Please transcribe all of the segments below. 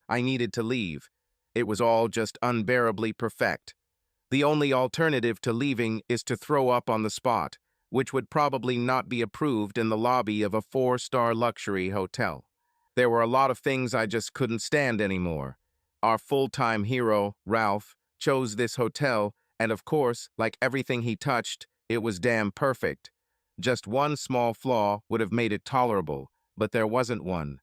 I needed to leave. It was all just unbearably perfect. The only alternative to leaving is to throw up on the spot, which would probably not be approved in the lobby of a 4-star luxury hotel. There were a lot of things I just couldn't stand anymore. Our full-time hero, Ralph, chose this hotel, and of course, like everything he touched, it was damn perfect. Just one small flaw would have made it tolerable, but there wasn't one.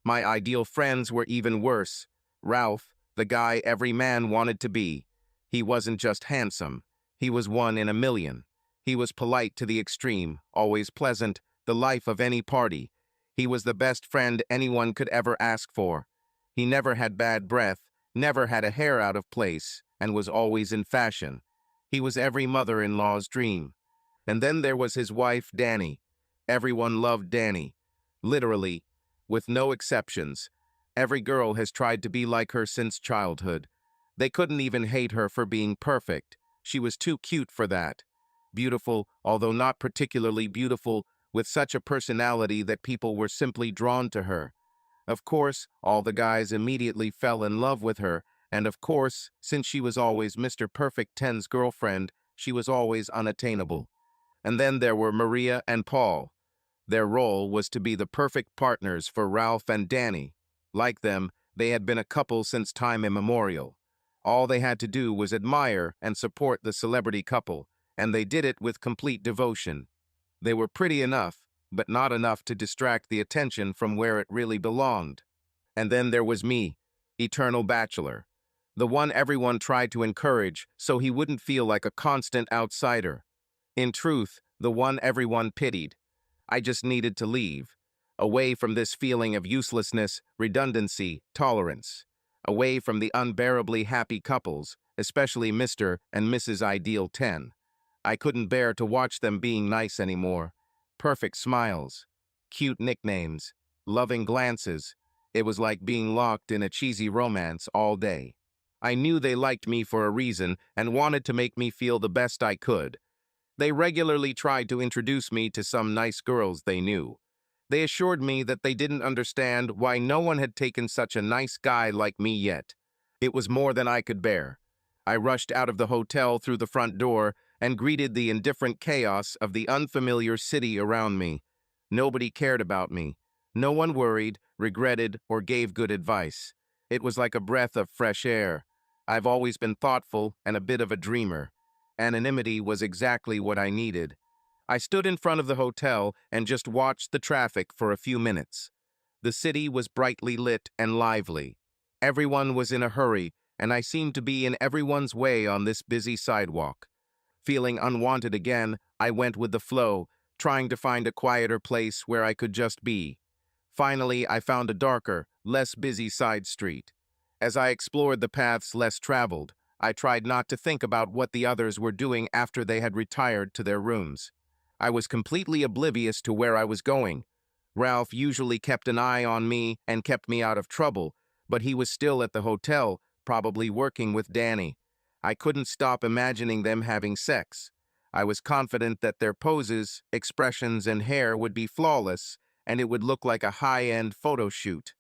My ideal friends were even worse. Ralph, the guy every man wanted to be. He wasn't just handsome. He was one in a million. He was polite to the extreme, always pleasant, the life of any party. He was the best friend anyone could ever ask for. He never had bad breath, never had a hair out of place, and was always in fashion. He was every mother-in-law's dream. And then there was his wife, Danny. Everyone loved Danny. Literally, with no exceptions. Every girl has tried to be like her since childhood. They couldn't even hate her for being perfect. She was too cute for that. Beautiful, although not particularly beautiful, with such a personality that people were simply drawn to her. Of course, all the guys immediately fell in love with her, and of course, since she was always Mr. Perfect 10's girlfriend, she was always unattainable. And then there were Maria and Paul. Their role was to be the perfect partners for Ralph and Danny. Like them, they had been a couple since time immemorial. All they had to do was admire and support the celebrity couple, and they did it with complete devotion. They were pretty enough, but not enough to distract the attention from where it really belonged. And then there was me, eternal bachelor. The one everyone tried to encourage so he wouldn't feel like a constant outsider. In truth, the one everyone pitied. I just needed to leave. Away from this feeling of uselessness, redundancy, tolerance. Away from the unbearably happy couples, especially Mr. and Mrs. Ideal 10. I couldn't bear to watch them being nice anymore. Perfect smiles, cute nicknames, loving glances. It was like being locked in a cheesy romance all day. I knew they liked me for a reason and wanted to make me feel the best I could. They regularly tried to introduce me to some nice girls they knew. They assured me that they didn't understand why no one had taken such a nice guy like me yet. It was more than I could bear. I rushed out of the hotel through the front door and greeted the indifferent chaos of the unfamiliar city around me. Nobody cared about me. No one worried, regretted, or gave good advice. It was like a breath of fresh air. I've always been thoughtful and a bit of a dreamer. Anonymity was exactly what I needed. I stood in front of the hotel and just watched the traffic for a few minutes. The city was brightly lit and lively. Everyone was in a hurry, and I seemed to be in everyone's way on this busy sidewalk. Feeling unwanted again, I went with the flow, trying to find a quieter place where I could just be. Finally, I found a darker, less busy side street. As I explored the paths less traveled, I tried not to think about what the others were doing after they had retired to their rooms. I was completely oblivious to where I was going. Ralph usually kept an eye on me and kept me out of trouble, but he was still at the hotel, probably working with Danny. I couldn't stop imagining them having sex. I was confident that their poses, expressions, and hair would be flawless, and it would look like a high-end photo shoot.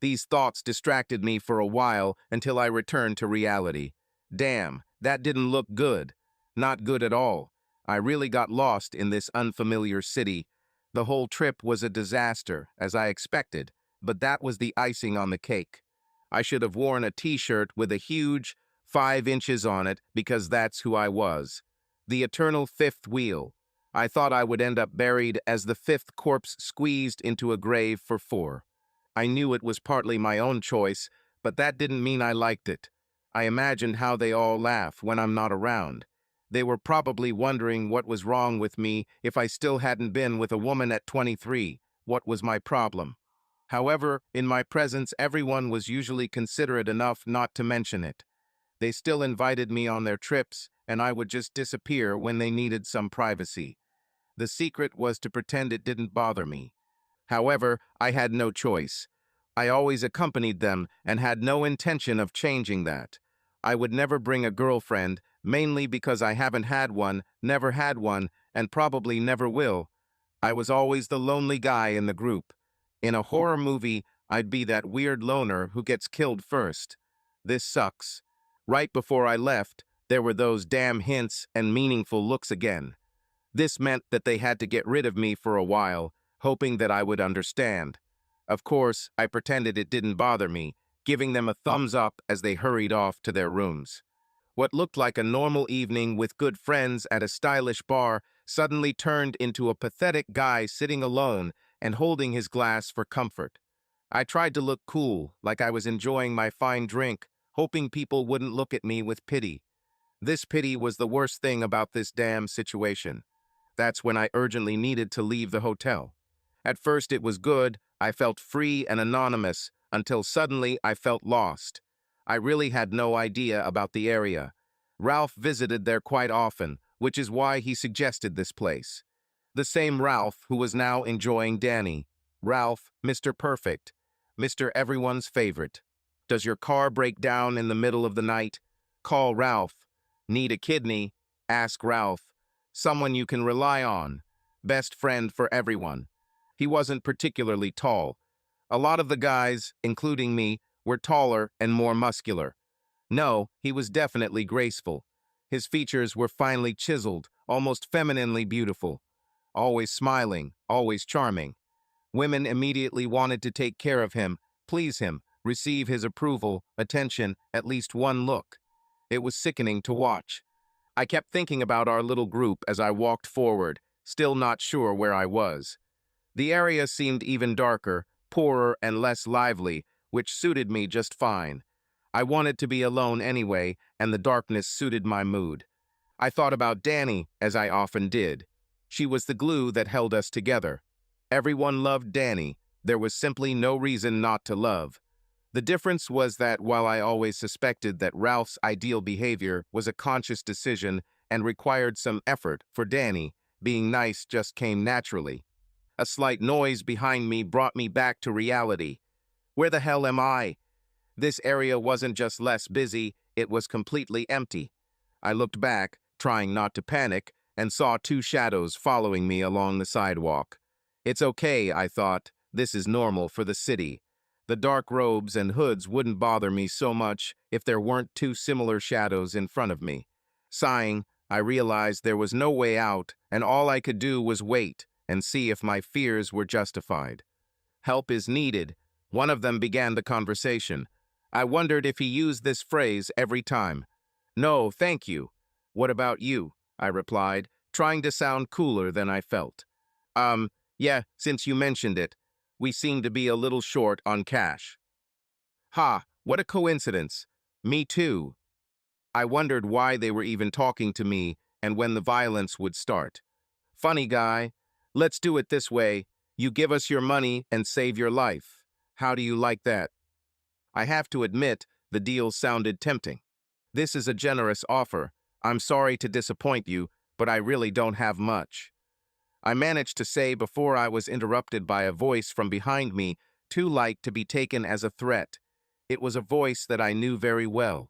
These thoughts distracted me for a while until I returned to reality. Damn, that didn't look good. Not good at all. I really got lost in this unfamiliar city. The whole trip was a disaster, as I expected, but that was the icing on the cake. I should have worn a t-shirt with a huge 5 inches on it because that's who I was. The eternal fifth wheel. I thought I would end up buried as the 5th corpse squeezed into a grave for 4. I knew it was partly my own choice, but that didn't mean I liked it. I imagined how they all laugh when I'm not around. They were probably wondering what was wrong with me if I still hadn't been with a woman at 23. What was my problem? However, in my presence, everyone was usually considerate enough not to mention it. They still invited me on their trips, and I would just disappear when they needed some privacy. The secret was to pretend it didn't bother me. However, I had no choice. I always accompanied them and had no intention of changing that. I would never bring a girlfriend, mainly because I haven't had one, never had one, and probably never will. I was always the lonely guy in the group. In a horror movie, I'd be that weird loner who gets killed first. This sucks. Right before I left, there were those damn hints and meaningful looks again. This meant that they had to get rid of me for a while, hoping that I would understand. Of course, I pretended it didn't bother me, giving them a thumbs up as they hurried off to their rooms. What looked like a normal evening with good friends at a stylish bar suddenly turned into a pathetic guy sitting alone and holding his glass for comfort. I tried to look cool, like I was enjoying my fine drink, hoping people wouldn't look at me with pity. This pity was the worst thing about this damn situation. That's when I urgently needed to leave the hotel. At first it was good, I felt free and anonymous, until suddenly I felt lost. I really had no idea about the area. Ralph visited there quite often, which is why he suggested this place. The same Ralph who was now enjoying Danny. Ralph, Mr. Perfect. Mr. Everyone's favorite. Does your car break down in the middle of the night? Call Ralph. Need a kidney? Ask Ralph. Someone you can rely on. Best friend for everyone. He wasn't particularly tall. A lot of the guys, including me, were taller and more muscular. No, he was definitely graceful. His features were finely chiseled, almost femininely beautiful. Always smiling, always charming. Women immediately wanted to take care of him, please him, receive his approval, attention, at least one look. It was sickening to watch. I kept thinking about our little group as I walked forward, still not sure where I was. The area seemed even darker, poorer and less lively, which suited me just fine. I wanted to be alone anyway, and the darkness suited my mood. I thought about Danny, as I often did. She was the glue that held us together. Everyone loved Danny. There was simply no reason not to love. The difference was that while I always suspected that Ralph's ideal behavior was a conscious decision and required some effort for Danny, being nice just came naturally. A slight noise behind me brought me back to reality. Where the hell am I? This area wasn't just less busy, it was completely empty. I looked back, trying not to panic, and saw two shadows following me along the sidewalk. It's okay, I thought. This is normal for the city. The dark robes and hoods wouldn't bother me so much if there weren't two similar shadows in front of me. Sighing, I realized there was no way out, and all I could do was wait and see if my fears were justified. Help is needed. One of them began the conversation. I wondered if he used this phrase every time. No, thank you. What about you? I replied, trying to sound cooler than I felt. Yeah, since you mentioned it. We seem to be a little short on cash. Ha, what a coincidence. Me too. I wondered why they were even talking to me and when the violence would start. Funny guy. Let's do it this way. You give us your money and save your life. How do you like that? I have to admit, the deal sounded tempting. This is a generous offer. I'm sorry to disappoint you, but I really don't have much. I managed to say before I was interrupted by a voice from behind me, too light to be taken as a threat. It was a voice that I knew very well.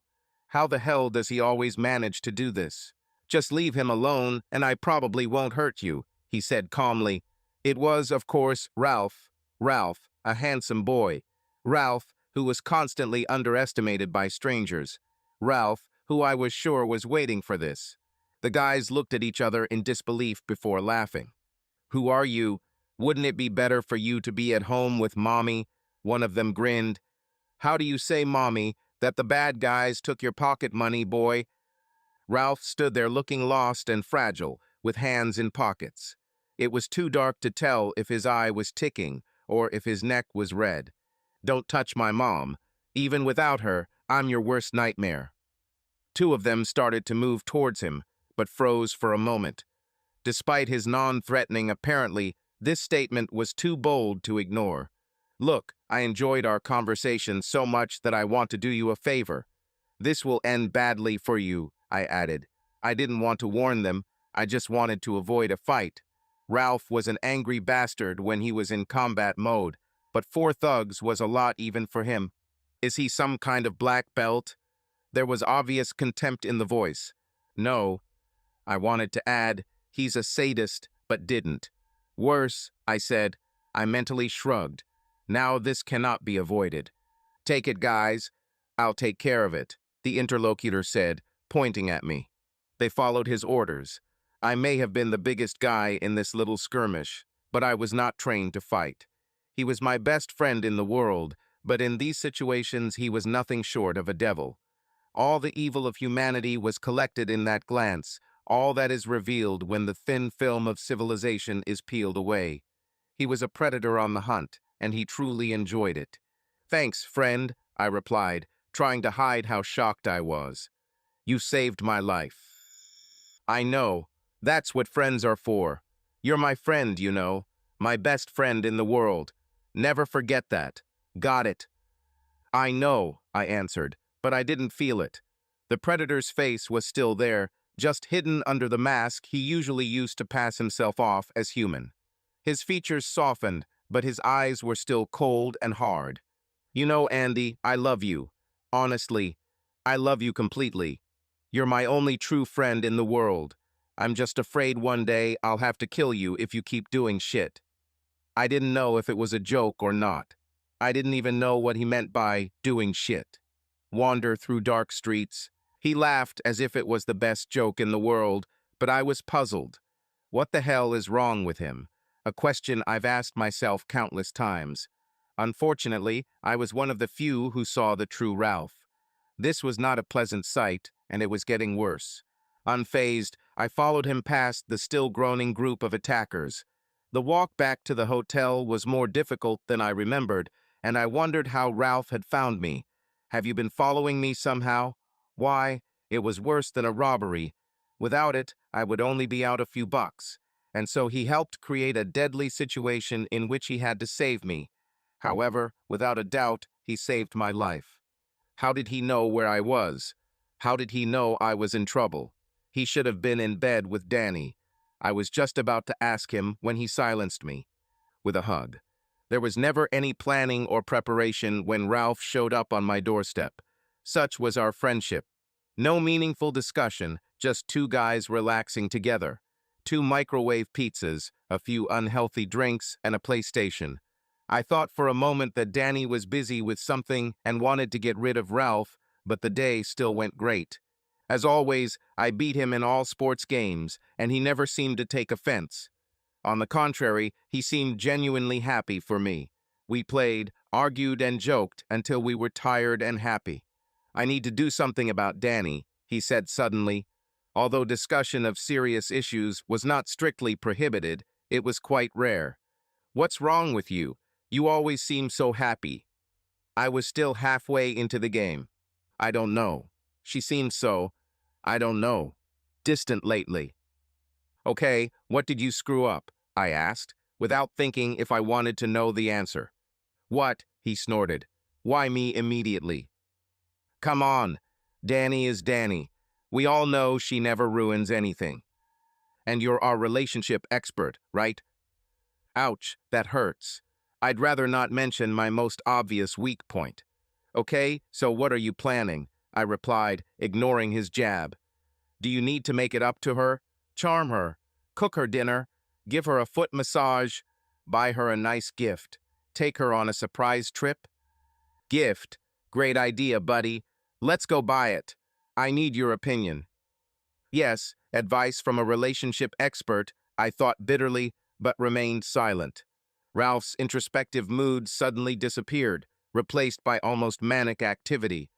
How the hell does he always manage to do this? Just leave him alone, and I probably won't hurt you, he said calmly. It was, of course, Ralph. Ralph, a handsome boy. Ralph, who was constantly underestimated by strangers. Ralph, who I was sure was waiting for this. The guys looked at each other in disbelief before laughing. Who are you? Wouldn't it be better for you to be at home with Mommy? One of them grinned. How do you say, Mommy, that the bad guys took your pocket money, boy? Ralph stood there looking lost and fragile, with hands in pockets. It was too dark to tell if his eye was ticking or if his neck was red. Don't touch my mom. Even without her, I'm your worst nightmare. Two of them started to move towards him, but froze for a moment. Despite his non-threatening apparently, this statement was too bold to ignore. Look, I enjoyed our conversation so much that I want to do you a favor. This will end badly for you, I added. I didn't want to warn them, I just wanted to avoid a fight. Ralph was an angry bastard when he was in combat mode, but 4 thugs was a lot even for him. Is he some kind of black belt? There was obvious contempt in the voice. No. I wanted to add, he's a sadist, but didn't. Worse, I said. I mentally shrugged. Now this cannot be avoided. Take it, guys. I'll take care of it, the interlocutor said, pointing at me. They followed his orders. I may have been the biggest guy in this little skirmish, but I was not trained to fight. He was my best friend in the world, but in these situations he was nothing short of a devil. All the evil of humanity was collected in that glance, all that is revealed when the thin film of civilization is peeled away. He was a predator on the hunt, and he truly enjoyed it. Thanks, friend, I replied, trying to hide how shocked I was. You saved my life. I know. That's what friends are for. You're my friend, you know. My best friend in the world. Never forget that. Got it. I know, I answered, but I didn't feel it. The predator's face was still there, just hidden under the mask he usually used to pass himself off as human. His features softened, but his eyes were still cold and hard. You know, Andy, I love you. Honestly, I love you completely. You're my only true friend in the world. I'm just afraid one day I'll have to kill you if you keep doing shit. I didn't know if it was a joke or not. I didn't even know what he meant by doing shit. Wander through dark streets. He laughed as if it was the best joke in the world, but I was puzzled. What the hell is wrong with him? A question I've asked myself countless times. Unfortunately, I was one of the few who saw the true Ralph. This was not a pleasant sight, and it was getting worse. Unfazed, I followed him past the still groaning group of attackers. The walk back to the hotel was more difficult than I remembered, and I wondered how Ralph had found me. Have you been following me somehow? Why, it was worse than a robbery. Without it, I would only be out a few bucks. And so he helped create a deadly situation in which he had to save me. However, without a doubt, he saved my life. How did he know where I was? How did he know I was in trouble? He should have been in bed with Danny. I was just about to ask him when he silenced me with a hug. There was never any planning or preparation when Ralph showed up on my doorstep. Such was our friendship. No meaningful discussion, just two guys relaxing together. 2 microwave pizzas, a few unhealthy drinks, and a PlayStation. I thought for a moment that Danny was busy with something and wanted to get rid of Ralph, but the day still went great. As always, I beat him in all sports games, and he never seemed to take offense. On the contrary, he seemed genuinely happy for me. We played, argued, and joked until we were tired and happy. I need to do something about Danny, he said suddenly. Although discussion of serious issues was not strictly prohibited, it was quite rare. What's wrong with you? You always seem so happy. I was still halfway into the game. I don't know. She seemed so, I don't know, distant lately. Okay, what did you screw up? I asked, without thinking if I wanted to know the answer. What? He snorted. Why me immediately? Come on. Danny is Danny. We all know she never ruins anything. And you're our relationship expert, right? Ouch, that hurts. I'd rather not mention my most obvious weak point. Okay, so what are you planning? I replied, ignoring his jab. Do you need to make it up to her? Charm her, cook her dinner, give her a foot massage, buy her a nice gift, take her on a surprise trip? Gift? Great idea, buddy. Let's go buy it. I need your opinion. Yes, advice from a relationship expert, I thought bitterly, but remained silent. Ralph's introspective mood suddenly disappeared, replaced by almost manic activity.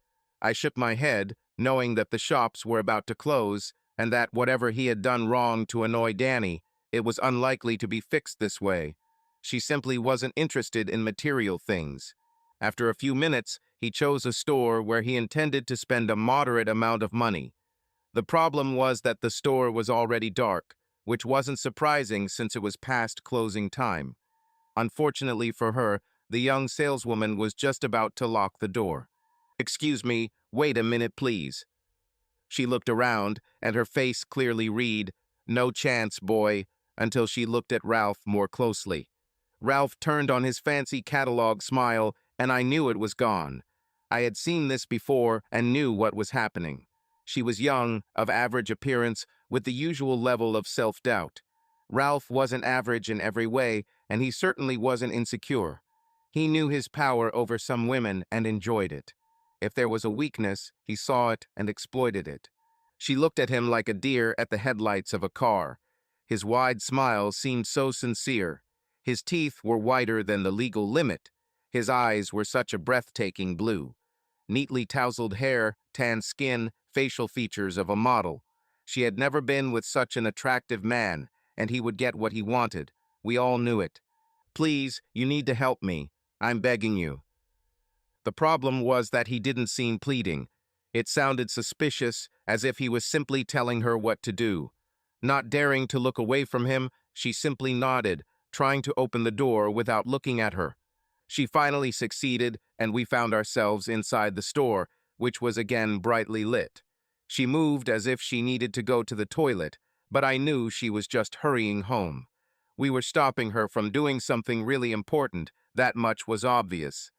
I shook my head, knowing that the shops were about to close, and that whatever he had done wrong to annoy Danny, it was unlikely to be fixed this way. She simply wasn't interested in material things. After a few minutes, he chose a store where he intended to spend a moderate amount of money. The problem was that the store was already dark, which wasn't surprising since it was past closing time. Unfortunately for her, the young saleswoman was just about to lock the door. Excuse me, wait a minute, please. She looked around, and her face clearly read, "No chance, boy," until she looked at Ralph more closely. Ralph turned on his fancy catalog smile, and I knew it was gone. I had seen this before and knew what was happening. She was young, of average appearance, with the usual level of self-doubt. Ralph wasn't average in every way, and he certainly wasn't insecure. He knew his power over some women and enjoyed it. If there was a weakness, he saw it and exploited it. She looked at him like a deer at the headlights of a car. His wide smile seemed so sincere. His teeth were whiter than the legal limit. His eyes were such a breathtaking blue. Neatly tousled hair, tan skin, facial features of a model. She had never been with such an attractive man, and he would get what he wanted. We all knew it. Please, you need to help me. I'm begging you. The problem was that he didn't seem pleading. It sounded suspicious, as if he was simply telling her what to do. Not daring to look away from him, she simply nodded, trying to open the door without looking at her. She finally succeeded, and we found ourselves inside the store, which was again brightly lit. She moved as if she needed to go to the toilet, but I knew she was just hurrying home. We were stopping her from doing something really important, that much was obvious.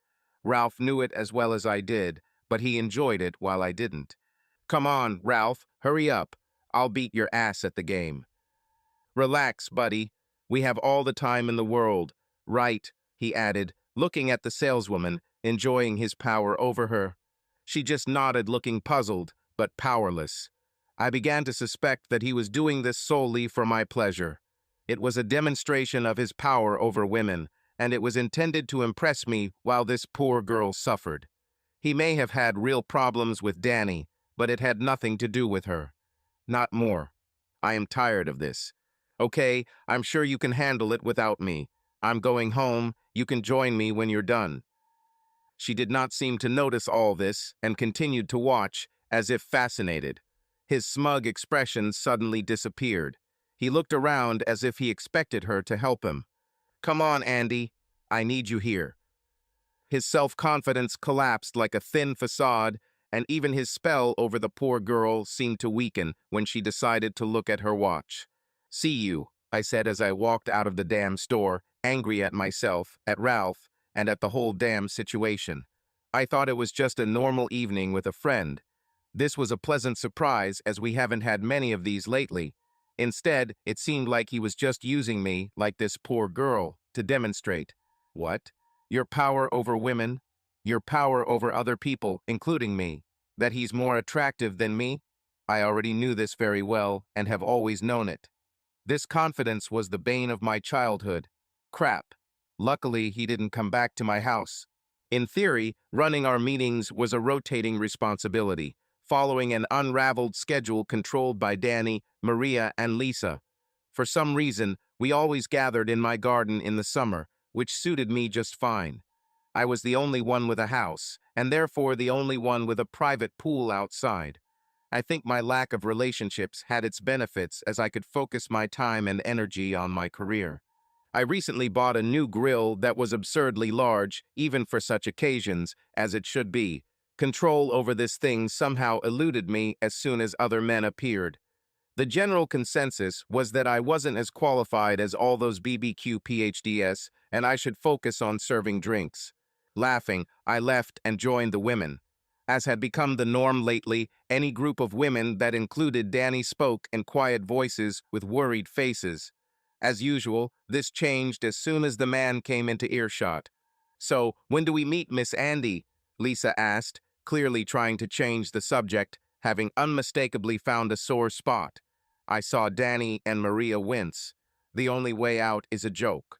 Ralph knew it as well as I did, but he enjoyed it while I didn't. Come on, Ralph, hurry up. I'll beat your ass at the game. Relax, buddy. We have all the time in the world. Right, he added, looking at the saleswoman, enjoying his power over her. She just nodded, looking puzzled, but powerless. I began to suspect that he was doing this solely for my pleasure. It was a demonstration of his power over women, and it was intended to impress me while this poor girl suffered. He may have had real problems with Danny, but it had nothing to do with her. Not more. I am tired of this. Okay, I'm sure you can handle it without me. I'm going home. You can join me when you're done. She did not seem to notice all this and continued to watch, as if fascinated. His smug expression suddenly disappeared. He looked around as if he expected her to help him. Come on, Andy. I need you here. His self-confidence collapsed like a thin facade, and even his spell over the poor girl seemed to weaken when she decided to look at her watch. See you, I said as I walked out of the damn store, angry at myself, at Ralph, and at the whole damn situation. I thought it was just a normal evening with a friend. This was a pleasant surprise, as we haven't had many of these lately. Instead, it seemed like he was just using me, like this poor girl, to demonstrate. What? Your power over women? Your power over other people, including me? That he's more attractive than me? I already knew this very well, and have always known it. This confidence was the bane of my childhood. Crap. Luckily, he didn't come back to my house. In theory, running our meetings was a rotating responsibility, following an unraveled schedule controlled by Danny, Maria, and Lisa. For some reason, we always gathered in my garden in the summer, which suited me just fine. I was the only one with a house, and therefore the only one with a private pool outside. I think my lack of relationships had its benefits, as I could focus my time and energy on my career. I recently bought a new grill that was absurdly large, even for such occasions, as it should be. Control over this thing somehow eluded me as soon as other men appeared. The general consensus was that I wasn't as qualified as all those BBQ PhDs, and I should focus on serving drinks. Laughing, I left and joined the women. As had become the norm lately, any group of women that included Danny spoke in quiet voices with worried faces. As usual, this changed as soon as the man came into earshot. So, when do we meet, Miss Andy? Lisa asked, clearly trying to change the subject, having unmistakably found a sore spot. I saw Danny and Maria wince. The only way out is a joke.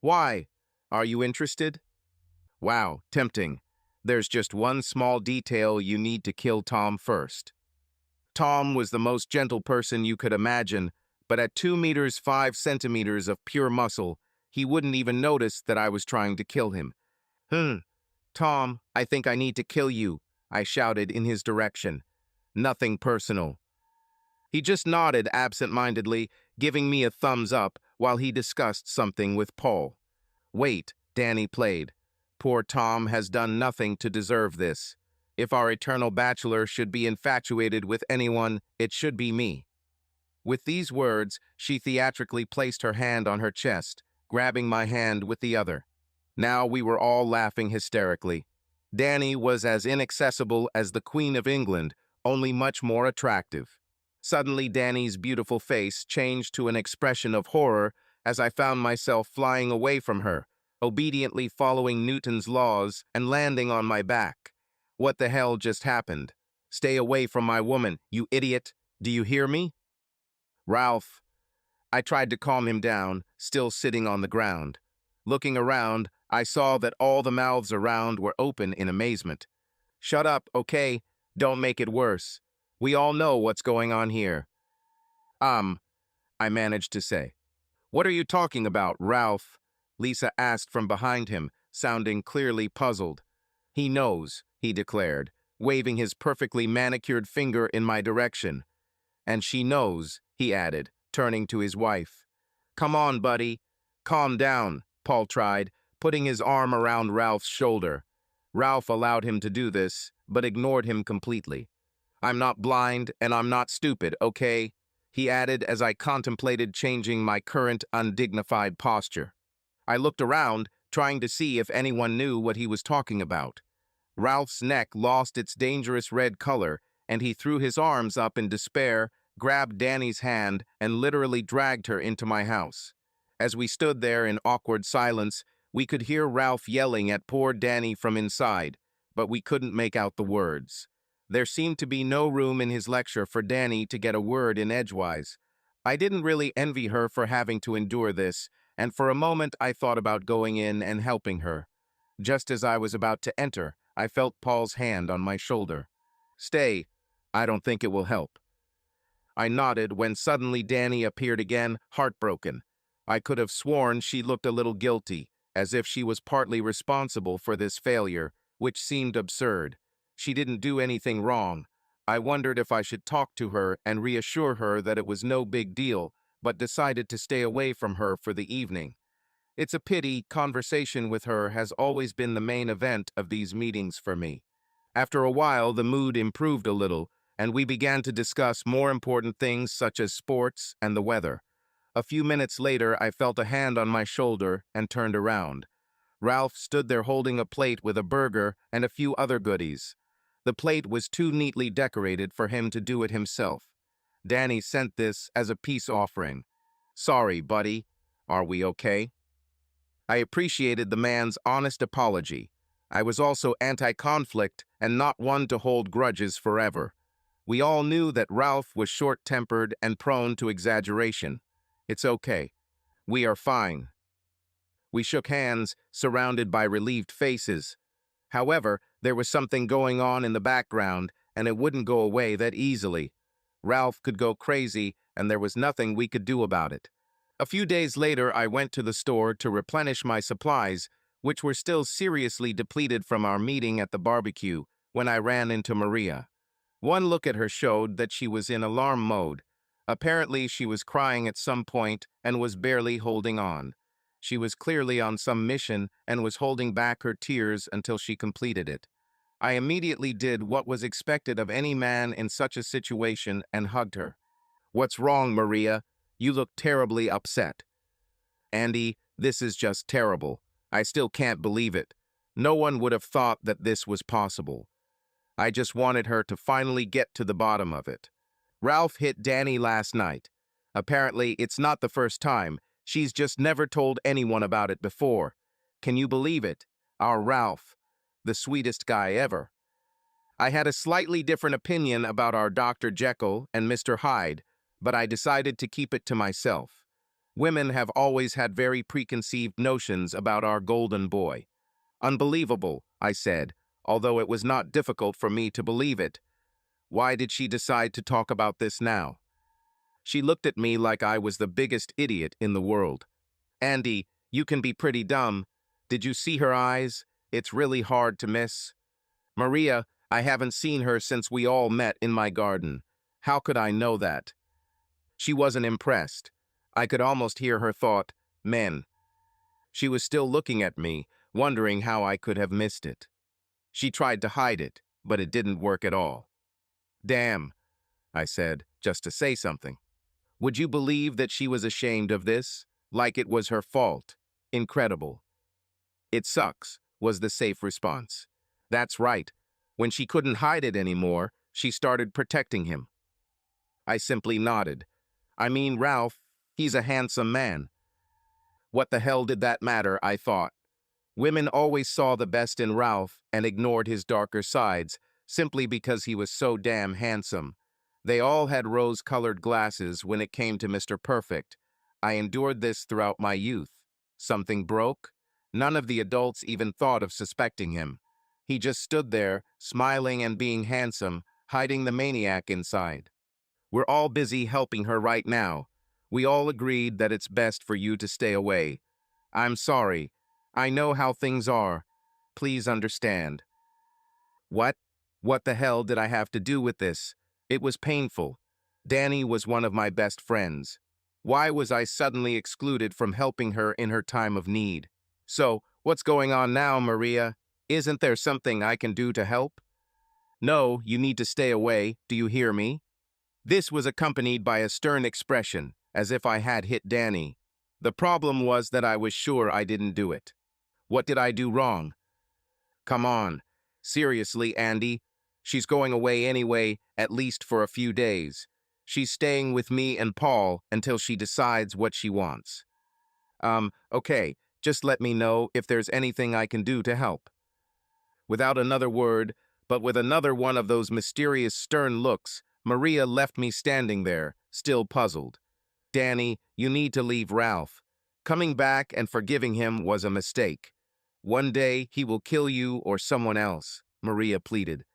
Why? Are you interested? Wow, tempting. There's just one small detail: you need to kill Tom first. Tom was the most gentle person you could imagine, but at 2 meters 5 centimeters of pure muscle, he wouldn't even notice that I was trying to kill him. Tom, I think I need to kill you, I shouted in his direction. Nothing personal. He just nodded absent-mindedly, giving me a thumbs up while he discussed something with Paul. Wait, Danny played. Poor Tom has done nothing to deserve this. If our eternal bachelor should be infatuated with anyone, it should be me. With these words, she theatrically placed her hand on her chest, grabbing my hand with the other. Now we were all laughing hysterically. Danny was as inaccessible as the Queen of England, only much more attractive. Suddenly, Danny's beautiful face changed to an expression of horror as I found myself flying away from her. obediently following Newton's laws and landing on my back. What the hell just happened? Stay away from my woman, you idiot. Do you hear me? Ralph. I tried to calm him down, still sitting on the ground. Looking around, I saw that all the mouths around were open in amazement. Shut up, okay? Don't make it worse. We all know what's going on here. I managed to say. What are you talking about, Ralph? Lisa asked from behind him, sounding clearly puzzled. He knows, he declared, waving his perfectly manicured finger in my direction. And she knows, he added, turning to his wife. Come on, buddy. Calm down, Paul tried, putting his arm around Ralph's shoulder. Ralph allowed him to do this, but ignored him completely. I'm not blind and I'm not stupid, okay? He added as I contemplated changing my current undignified posture. I looked around, trying to see if anyone knew what he was talking about. Ralph's neck lost its dangerous red color, and he threw his arms up in despair, grabbed Danny's hand, and literally dragged her into my house. As we stood there in awkward silence, we could hear Ralph yelling at poor Danny from inside, but we couldn't make out the words. There seemed to be no room in his lecture for Danny to get a word in edgewise. I didn't really envy her for having to endure this, and for a moment I thought about going in and helping her. Just as I was about to enter, I felt Paul's hand on my shoulder. Stay. I don't think it will help. I nodded when suddenly Danny appeared again, heartbroken. I could have sworn she looked a little guilty, as if she was partly responsible for this failure, which seemed absurd. She didn't do anything wrong. I wondered if I should talk to her and reassure her that it was no big deal, but decided to stay away from her for the evening. It's a pity conversation with her has always been the main event of these meetings for me. After a while, the mood improved a little, and we began to discuss more important things such as sports and the weather. A few minutes later, I felt a hand on my shoulder and turned around. Ralph stood there holding a plate with a burger and a few other goodies. The plate was too neatly decorated for him to do it himself. Danny sent this as a peace offering. Sorry, buddy. Are we okay? I appreciated the man's honest apology. I was also anti-conflict and not one to hold grudges forever. We all knew that Ralph was short-tempered and prone to exaggeration. It's okay. We are fine. We shook hands, surrounded by relieved faces. However, there was something going on in the background, and it wouldn't go away that easily. Ralph could go crazy, and there was nothing we could do about it. A few days later, I went to the store to replenish my supplies, which were still seriously depleted from our meeting at the barbecue, when I ran into Maria. One look at her showed that she was in alarm mode. Apparently, she was crying at some point and was barely holding on. She was clearly on some mission and was holding back her tears until she completed it. I immediately did what was expected of any man in such a situation and hugged her. What's wrong, Maria? You look terribly upset. Andy, this is just terrible. I still can't believe it. No one would have thought that this was possible. I just wanted her to finally get to the bottom of it. Ralph hit Danny last night. Apparently, it's not the first time. She's just never told anyone about it before. Can you believe it? Our Ralph, the sweetest guy ever. I had a slightly different opinion about our Dr. Jekyll and Mr. Hyde, but I decided to keep it to myself. Women have always had very preconceived notions about our golden boy. Unbelievable, I said, although it was not difficult for me to believe it. Why did she decide to talk about this now? She looked at me like I was the biggest idiot in the world. Andy, you can be pretty dumb. Did you see her eyes? It's really hard to miss. Maria, I haven't seen her since we all met in my garden. How could I know that? She wasn't impressed. I could almost hear her thought, men. She was still looking at me, wondering how I could have missed it. She tried to hide it, but it didn't work at all. Damn, I said, just to say something. Would you believe that she was ashamed of this? Like it was her fault. Incredible. It sucks, was the safe response. That's right. When she couldn't hide it anymore, she started protecting him. I simply nodded. I mean, Ralph, he's a handsome man. What the hell did that matter, I thought. Women always saw the best in Ralph and ignored his darker sides, simply because he was so damn handsome. They all had rose-colored glasses when it came to Mr. Perfect. I endured this throughout my youth. Something broke? None of the adults even thought of suspecting him. He just stood there, smiling and being handsome, hiding the maniac inside. We're all busy helping her right now. We all agreed that it's best for you to stay away. I'm sorry. I know how things are. Please understand. What? What the hell did I have to do with this? It was painful. Danny was one of my best friends. Why was I suddenly excluded from helping her in her time of need? So, what's going on now, Maria? Isn't there something I can do to help? No, you need to stay away. Do you hear me? This was accompanied by a stern expression, as if I had hit Danny. The problem was that I was sure I didn't do it. What did I do wrong? Come on. Seriously, Andy. She's going away anyway, at least for a few days. She's staying with me and Paul until she decides what she wants. Okay, just let me know if there's anything I can do to help. Without another word, but with another one of those mysterious stern looks, Maria left me standing there, still puzzled. Danny, you need to leave Ralph. Coming back and forgiving him was a mistake. One day he will kill you or someone else, Maria pleaded.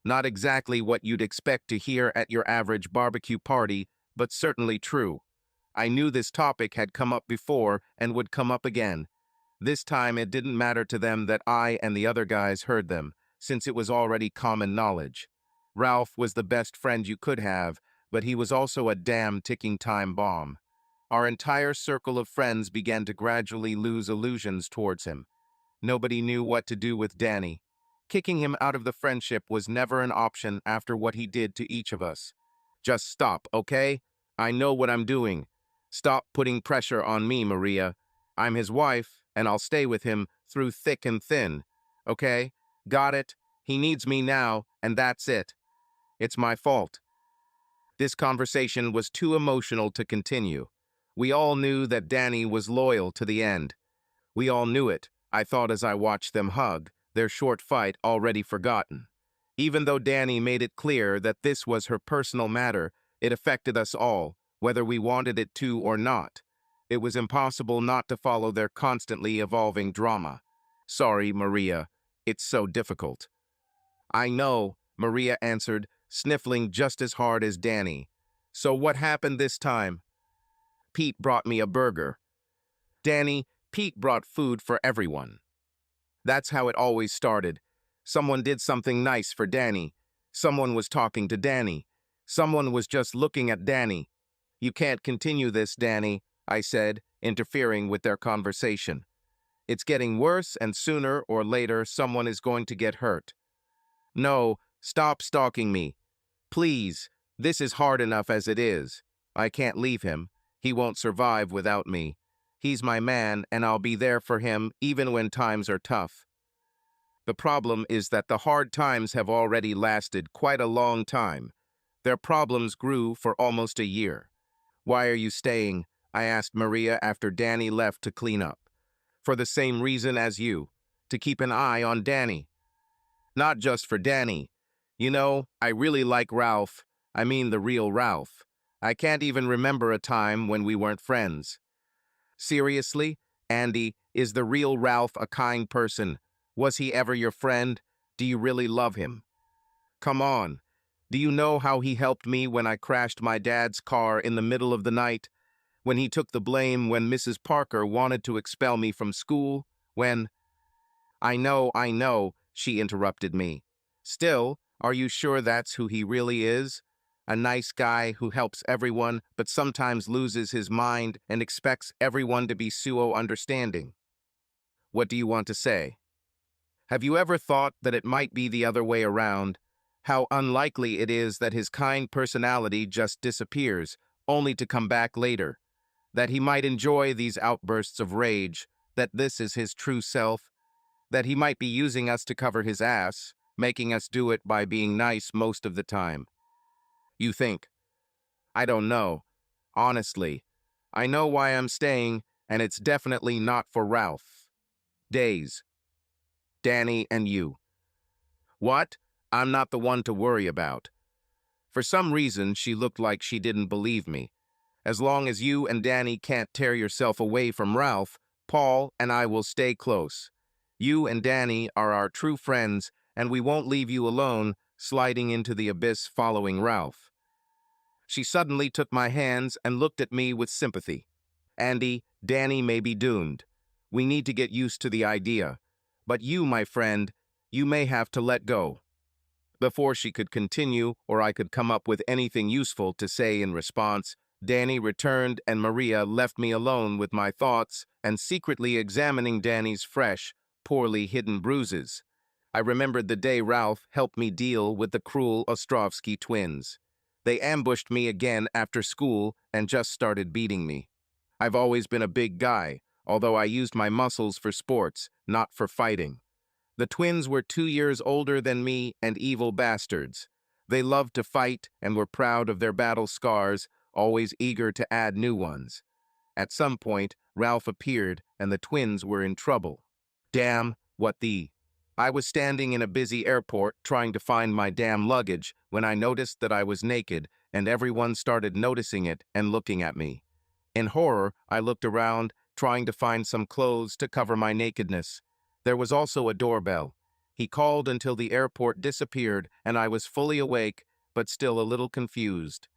Not exactly what you'd expect to hear at your average barbecue party, but certainly true. I knew this topic had come up before and would come up again. This time it didn't matter to them that I and the other guys heard them, since it was already common knowledge. Ralph was the best friend you could have, but he was also a damn ticking time bomb. Our entire circle of friends began to gradually lose illusions towards him. Nobody knew what to do with Danny. Kicking him out of the friendship was never an option after what he did to each of us. Just stop, okay? I know what I'm doing. Stop putting pressure on me, Maria. I'm his wife, and I'll stay with him through thick and thin. Okay? Got it? He needs me now, and that's it. It's my fault. This conversation was too emotional to continue. We all knew that Danny was loyal to the end. We all knew it, I thought as I watched them hug, their short fight already forgotten. Even though Danny made it clear that this was her personal matter, it affected us all, whether we wanted it to or not. It was impossible not to follow their constantly evolving drama. Sorry, Maria. It's so difficult. I know, Maria answered, sniffling just as hard as Danny. So what happened this time? Pete brought me a burger. Danny, Pete brought food for everyone. That's how it always started. Someone did something nice for Danny. Someone was talking to Danny. Someone was just looking at Danny. You can't continue this, Danny, I said, interfering with their conversation. It's getting worse, and sooner or later someone is going to get hurt. No, stop stalking me. Please, this is hard enough as it is. I can't leave him. He won't survive without me. He's my man, and I'll be there for him even when times are tough. The problem is that the hard times have already lasted quite a long time. Their problems grew for almost a year. Why are you staying? I asked Maria after Danny left to clean up. For the same reason as you, to keep an eye on Danny. Not just for Danny. You know, I really like Ralph. I mean the real Ralph. I can't even remember a time when we weren't friends. Seriously, Andy, is the real Ralph a kind person? Was he ever your friend? Do you really love him? Come on. Do you know how he helped me when I crashed my dad's car in the middle of the night? When he took the blame when Mrs. Parker wanted to expel me from school? When... I know, she interrupted me. Still, are you sure that's who he really is? A nice guy who helps everyone but sometimes loses his mind and expects everyone to be understanding. What do you want to say? Have you ever thought that it might be the other way around? How unlikely it is that his kind personality just disappears, only to come back later. That he might enjoy these outbursts of rage, that this is his true self, that he might be using us to cover his ass, making us do it by being nice most of the time. You think? I don't know. Honestly. I know why I'm staying, and it's definitely not for Ralph. Days. Danny and you. What? I'm not the one to worry about. For some reason, she looked like she didn't believe me. As long as you and Danny can't tear yourself away from Ralph, Paul and I will stay close. You and Danny are our true friends, and we won't leave you alone, sliding into the abyss following Ralph. She suddenly took my hands and looked at me with sympathy. Andy, Danny may be doomed. We need to get used to the idea. But you, my friend, you may have to let go. Before she could continue, or I could come up with anything useful to say in response, Danny returned and Maria left me alone with my thoughts and secretly examining Danny's fresh, poorly hidden bruises. I remembered the day Ralph helped me deal with the cruel Ostrovsky twins. They ambushed me again after school and just started beating me. I've always been a big guy, although I used my muscles for sports, not for fighting. The twins were 2 years older than me and evil bastards. They loved to fight and were proud of their battle scars, always eager to add new ones. At some point, Ralph appeared and the twins were in trouble. Damn, what the... I was standing in a busy airport trying to find my damn luggage when I noticed that I was naked and everyone started noticing it and looking at me. In horror, I looked around, trying to find some clothes to cover my nakedness. There was also a doorbell. He called until the airport disappeared and I was fully awake, but still a little confused.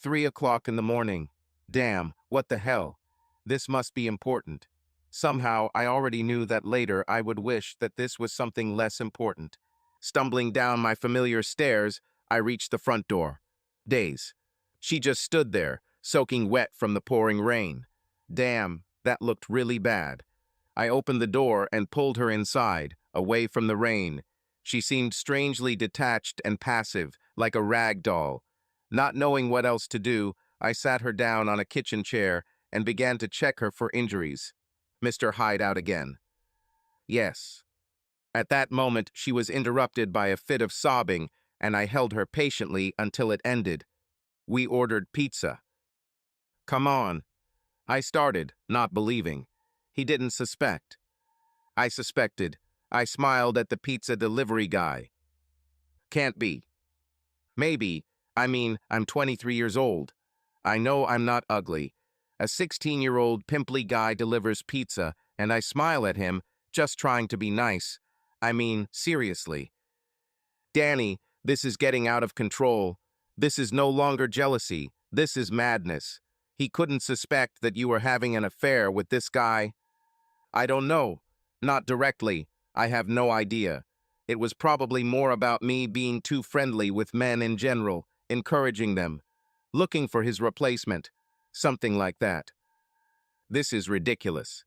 3 o'clock in the morning. Damn, what the hell? This must be important. Somehow, I already knew that later I would wish that this was something less important. Stumbling down my familiar stairs, I reached the front door. Daze. She just stood there, soaking wet from the pouring rain. Damn, that looked really bad. I opened the door and pulled her inside, away from the rain. She seemed strangely detached and passive, like a rag doll. Not knowing what else to do, I sat her down on a kitchen chair and began to check her for injuries. Mr. Hideout again. Yes. At that moment, she was interrupted by a fit of sobbing, and I held her patiently until it ended. We ordered pizza. Come on. I started, not believing. He didn't suspect. I suspected. I smiled at the pizza delivery guy. Can't be. Maybe. I mean, I'm 23 years old. I know I'm not ugly. A 16-year-old pimply guy delivers pizza, and I smile at him, just trying to be nice. I mean, seriously. Danny, this is getting out of control. This is no longer jealousy. This is madness. He couldn't suspect that you were having an affair with this guy. I don't know. Not directly. I have no idea. It was probably more about me being too friendly with men in general, encouraging them, looking for his replacement, something like that. This is ridiculous.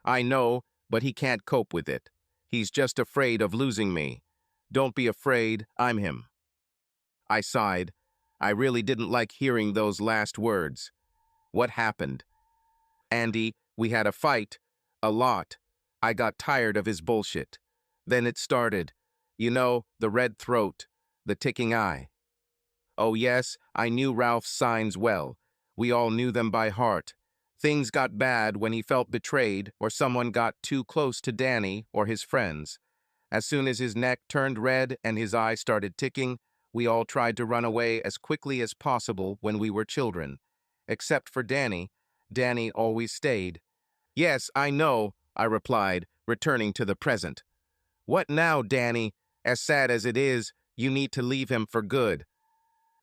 I know, but he can't cope with it. He's just afraid of losing me. Don't be afraid, I'm him. I sighed. I really didn't like hearing those last words. What happened? Andy, we had a fight. A lot. I got tired of his bullshit. Then it started. You know, the red throat, the ticking eye. Oh yes, I knew Ralph's signs well. We all knew them by heart. Things got bad when he felt betrayed or someone got too close to Danny or his friends. As soon as his neck turned red and his eye started ticking, we all tried to run away as quickly as possible when we were children. Except for Danny. Danny always stayed. Yes, I know, I replied, returning to the present. What now, Danny? As sad as it is, you need to leave him for good.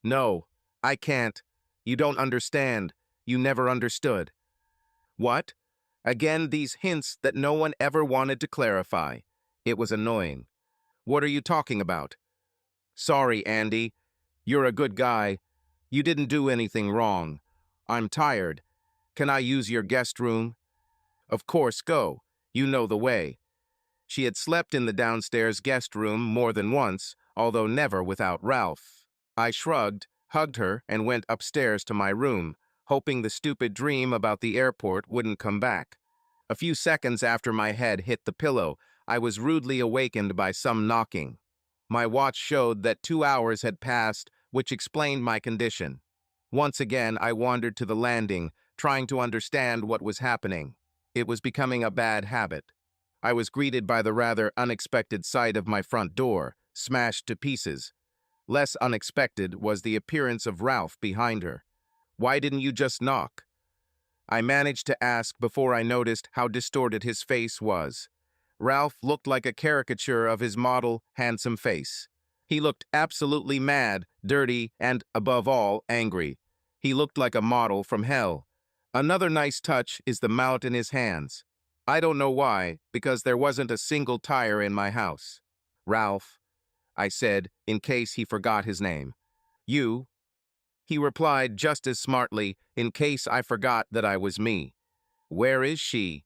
No, I can't. You don't understand. You never understood. What? Again, these hints that no one ever wanted to clarify. It was annoying. What are you talking about? Sorry, Andy. You're a good guy. You didn't do anything wrong. I'm tired. Can I use your guest room? Of course, go. You know the way. She had slept in the downstairs guest room more than once, although never without Ralph. I shrugged, hugged her, and went upstairs to my room, hoping the stupid dream about the airport wouldn't come back. A few seconds after my head hit the pillow, I was rudely awakened by some knocking. My watch showed that 2 hours had passed, which explained my condition. Once again, I wandered to the landing, trying to understand what was happening. It was becoming a bad habit. I was greeted by the rather unexpected sight of my front door, smashed to pieces. Less unexpected was the appearance of Ralph behind her. "Why didn't you just knock?" I managed to ask before I noticed how distorted his face was. Ralph looked like a caricature of his model, handsome face. He looked absolutely mad, dirty, and, above all, angry. He looked like a model from hell. Another nice touch is the mallet in his hands. I don't know why, because there wasn't a single tire in my house. "Ralph," I said, in case he forgot his name. "You?" He replied just as smartly, in case I forgot that I was me. "Where is she?"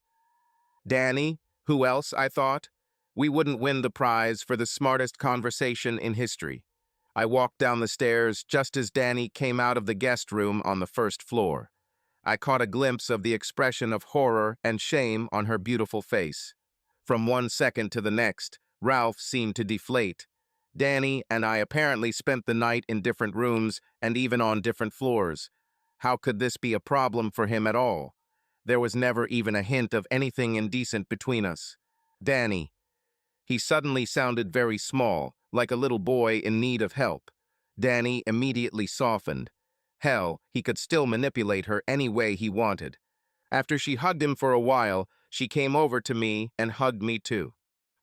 Danny? Who else, I thought? We wouldn't win the prize for the smartest conversation in history. I walked down the stairs just as Danny came out of the guest room on the first floor. I caught a glimpse of the expression of horror and shame on her beautiful face. From one second to the next, Ralph seemed to deflate. Danny and I apparently spent the night in different rooms and even on different floors. How could this be a problem for him at all? There was never even a hint of anything indecent between us. Danny. He suddenly sounded very small, like a little boy in need of help. Danny immediately softened. Hell, he could still manipulate her any way he wanted. After she hugged him for a while, she came over to me and hugged me too.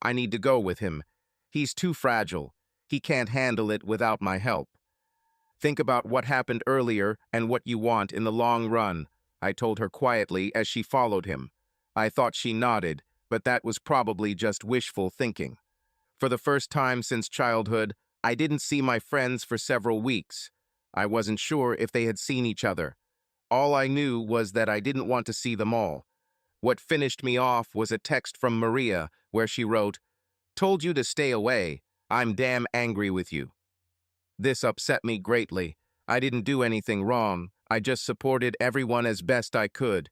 "I need to go with him. He's too fragile. He can't handle it without my help. Think about what happened earlier and what you want in the long run," I told her quietly as she followed him. I thought she nodded, but that was probably just wishful thinking. For the first time since childhood, I didn't see my friends for several weeks. I wasn't sure if they had seen each other. All I knew was that I didn't want to see them all. What finished me off was a text from Maria where she wrote, "Told you to stay away. I'm damn angry with you." This upset me greatly. I didn't do anything wrong. I just supported everyone as best I could.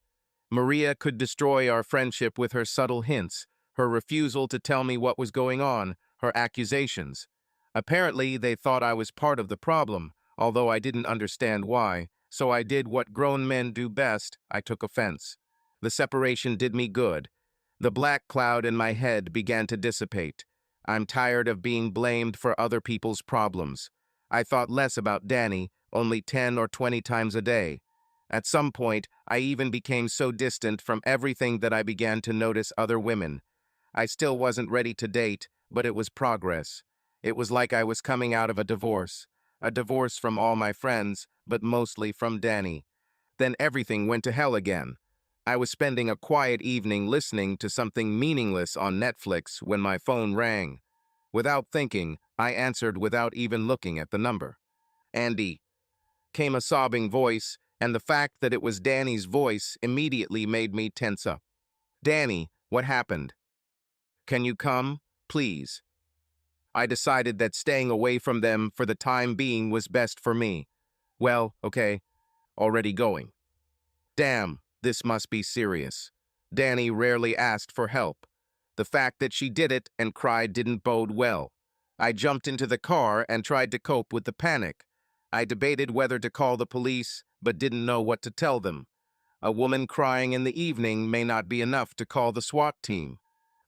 Maria could destroy our friendship with her subtle hints, her refusal to tell me what was going on, her accusations. Apparently, they thought I was part of the problem, although I didn't understand why, so I did what grown men do best. I took offense. The separation did me good. The black cloud in my head began to dissipate. I'm tired of being blamed for other people's problems. I thought less about Danny, only 10 or 20 times a day. At some point, I even became so distant from everything that I began to notice other women. I still wasn't ready to date, but it was progress. It was like I was coming out of a divorce from all my friends, but mostly from Danny. Then everything went to hell again. I was spending a quiet evening listening to something meaningless on Netflix when my phone rang. Without thinking, I answered without even looking at the number. "Andy," came a sobbing voice, and the fact that it was Danny's voice immediately made me tense up. "Danny, what happened? Can you come, please?" I decided that staying away from them for the time being was best for me. "Well, okay, already going." Damn, this must be serious. Danny rarely asked for help. The fact that she did it and cried didn't bode well. I jumped into the car and tried to cope with the panic. I debated whether to call the police, but didn't know what to tell them. A woman crying in the evening may not be enough to call the SWAT team.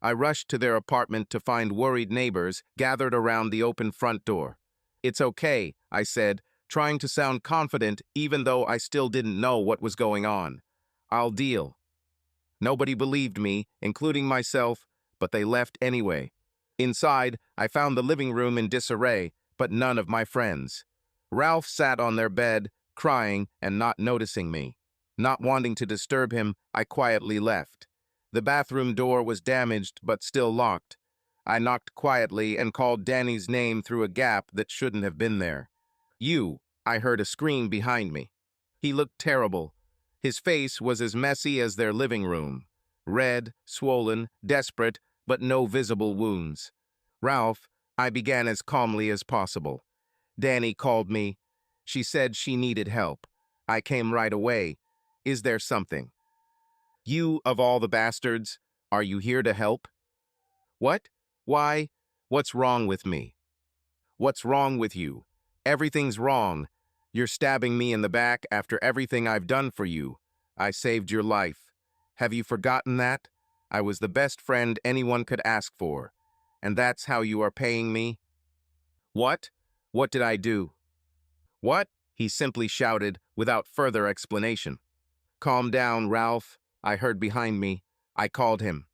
I rushed to their apartment to find worried neighbors gathered around the open front door. "It's okay," I said, trying to sound confident even though I still didn't know what was going on. "I'll deal." Nobody believed me, including myself, but they left anyway. Inside, I found the living room in disarray, but none of my friends. Ralph sat on their bed, crying and not noticing me. Not wanting to disturb him, I quietly left. The bathroom door was damaged but still locked. I knocked quietly and called Danny's name through a gap that shouldn't have been there. "You," I heard a scream behind me. He looked terrible. His face was as messy as their living room. Red, swollen, desperate, but no visible wounds. "Ralph," I began as calmly as possible. "Danny called me. She said she needed help. I came right away. Is there something?" "You, of all the bastards, are you here to help?" "What? Why? What's wrong with me?" "What's wrong with you? Everything's wrong. You're stabbing me in the back after everything I've done for you. I saved your life. Have you forgotten that?" I was the best friend anyone could ask for. And that's how you are paying me? What? What did I do? What? He simply shouted without further explanation. Calm down, Ralph, I heard behind me. I called him.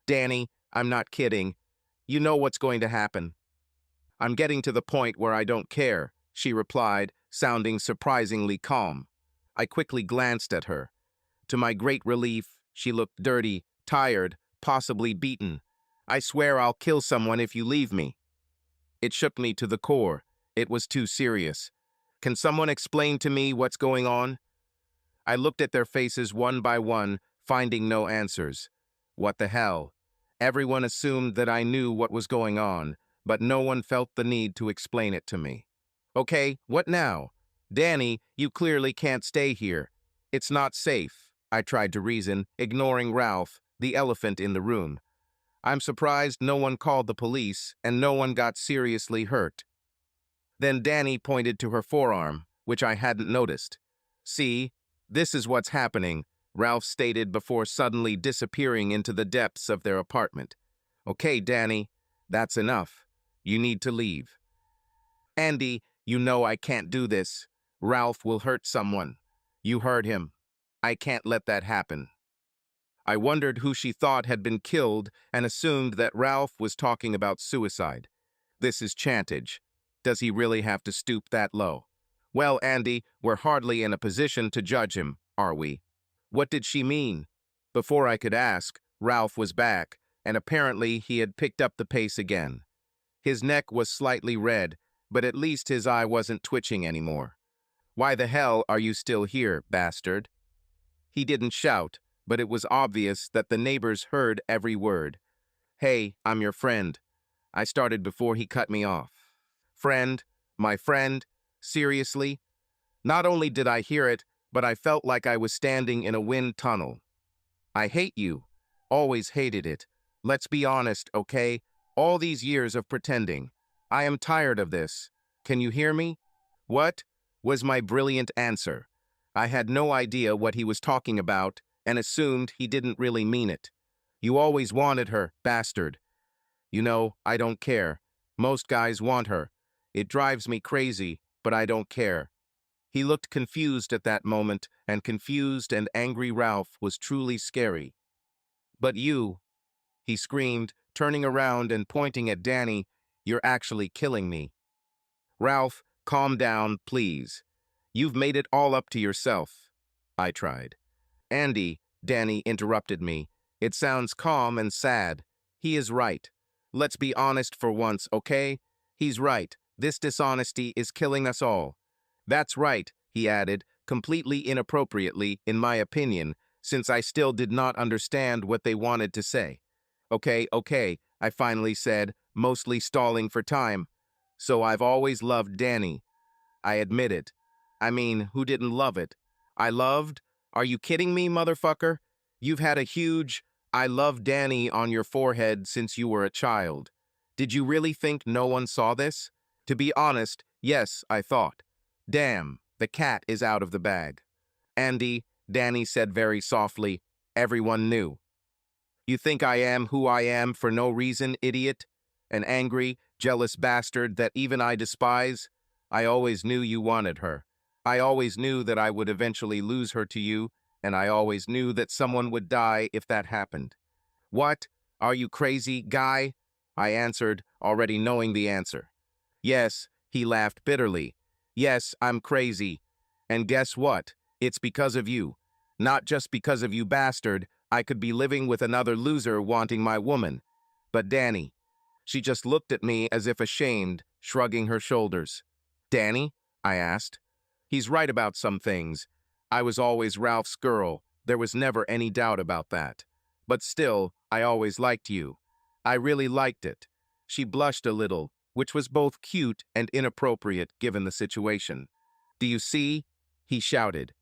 Danny, I'm not kidding. You know what's going to happen. I'm getting to the point where I don't care, she replied, sounding surprisingly calm. I quickly glanced at her. To my great relief, she looked dirty, tired, possibly beaten. I swear I'll kill someone if you leave me. It shook me to the core. It was too serious. Can someone explain to me what's going on? I looked at their faces one by one, finding no answers. What the hell? Everyone assumed that I knew what was going on, but no one felt the need to explain it to me. Okay, what now? Danny, you clearly can't stay here. It's not safe, I tried to reason, ignoring Ralph, the elephant in the room. I'm surprised no one called the police and no one got seriously hurt. Then Danny pointed to her forearm, which I hadn't noticed. See, this is what's happening, Ralph stated before suddenly disappearing into the depths of their apartment. Okay, Danny, that's enough. You need to leave. Andy, you know I can't do this. Ralph will hurt someone. You heard him. I can't let that happen. I wondered who she thought had been killed and assumed that Ralph was talking about suicide. This is chantage. Does he really have to stoop that low? Well, Andy, we're hardly in a position to judge him, are we? What did she mean? Before I could ask, Ralph was back, and apparently he had picked up the pace again. His neck was slightly red, but at least his eye wasn't twitching anymore. Why the hell are you still here, bastard? He didn't shout, but it was obvious that the neighbors heard every word. Hey, I'm your friend. I started before he cut me off. Friend? My friend? Seriously? Not only did I hear it, but I felt like I was standing in a wind tunnel. I hate you. Always hated it. Let's be honest, okay? All these years of pretending. I am tired of this. Can you hear me? What? Was my brilliant answer. I had no idea what he was talking about and assumed he didn't really mean it. You always wanted her, bastard. You know, I don't care. Most guys want her. It drives me crazy, but I don't care. He looked confused at that moment, and confused and angry Ralph was truly scary. But you, he screamed, turning around and pointing at Danny, you're actually killing me. Ralph, calm down, please. You've made it all up to yourself. I tried. Andy, Danny interrupted me. It sounds calm and sad. He is right. Let's be honest for once, okay? He's right. This dishonesty is killing us all. That's right, he added, completely inappropriately, in my opinion, since I still did not understand what they wanted to say. Okay, I finally said, mostly stalling for time. So I've always loved Danny. I admit it. I mean, who didn't love it? I loved? Are you kidding me, motherfucker? You've had a huge, I love Danny on your forehead since you were a child. Did you really think no one saw this? To be honest, yes, I thought. Damn, the cat is out of the bag. Andy, Danny said very softly, everyone knew. You think I am who I am for no reason, idiot? An angry, jealous bastard that even I despise? I always knew you wanted her. I always knew that I would eventually lose her to you, and I always knew that someone would die if that happened. What? Are you crazy, guy? I answered, already knowing the answer. Yes, he laughed bitterly. Yes, I'm crazy. And guess what? It's because of you. Not just because of you, bastard. I could be living with another loser wanting my woman. But Danny. She just looked at me as if ashamed, shrugging her shoulders. Danny? I asked. He's right about some things. I was always Ralph's girl. There was never any doubt about that. But still, I always liked you. I really liked it. She blushed a little, which was both cute and inappropriate given the situation. Do you see? He shouted.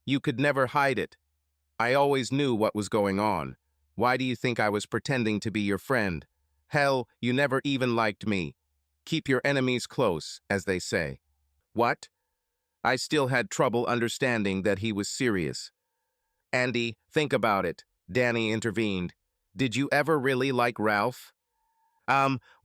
You could never hide it. I always knew what was going on. Why do you think I was pretending to be your friend? Hell, you never even liked me. Keep your enemies close, as they say. What? I still had trouble understanding that he was serious. Andy, think about it. Danny intervened. Did you ever really like Ralph?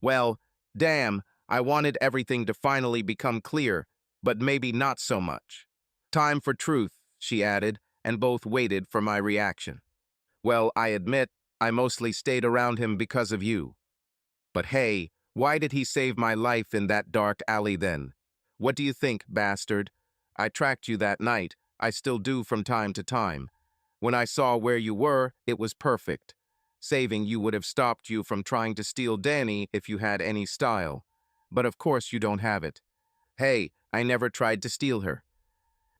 Well, damn, I wanted everything to finally become clear, but maybe not so much. Time for truth, she added, and both waited for my reaction. Well, I admit, I mostly stayed around him because of you. But hey, why did he save my life in that dark alley then? What do you think, bastard? I tracked you that night. I still do from time to time. When I saw where you were, it was perfect. Saving you would have stopped you from trying to steal Danny if you had any style. But of course you don't have it. Hey, I never tried to steal her.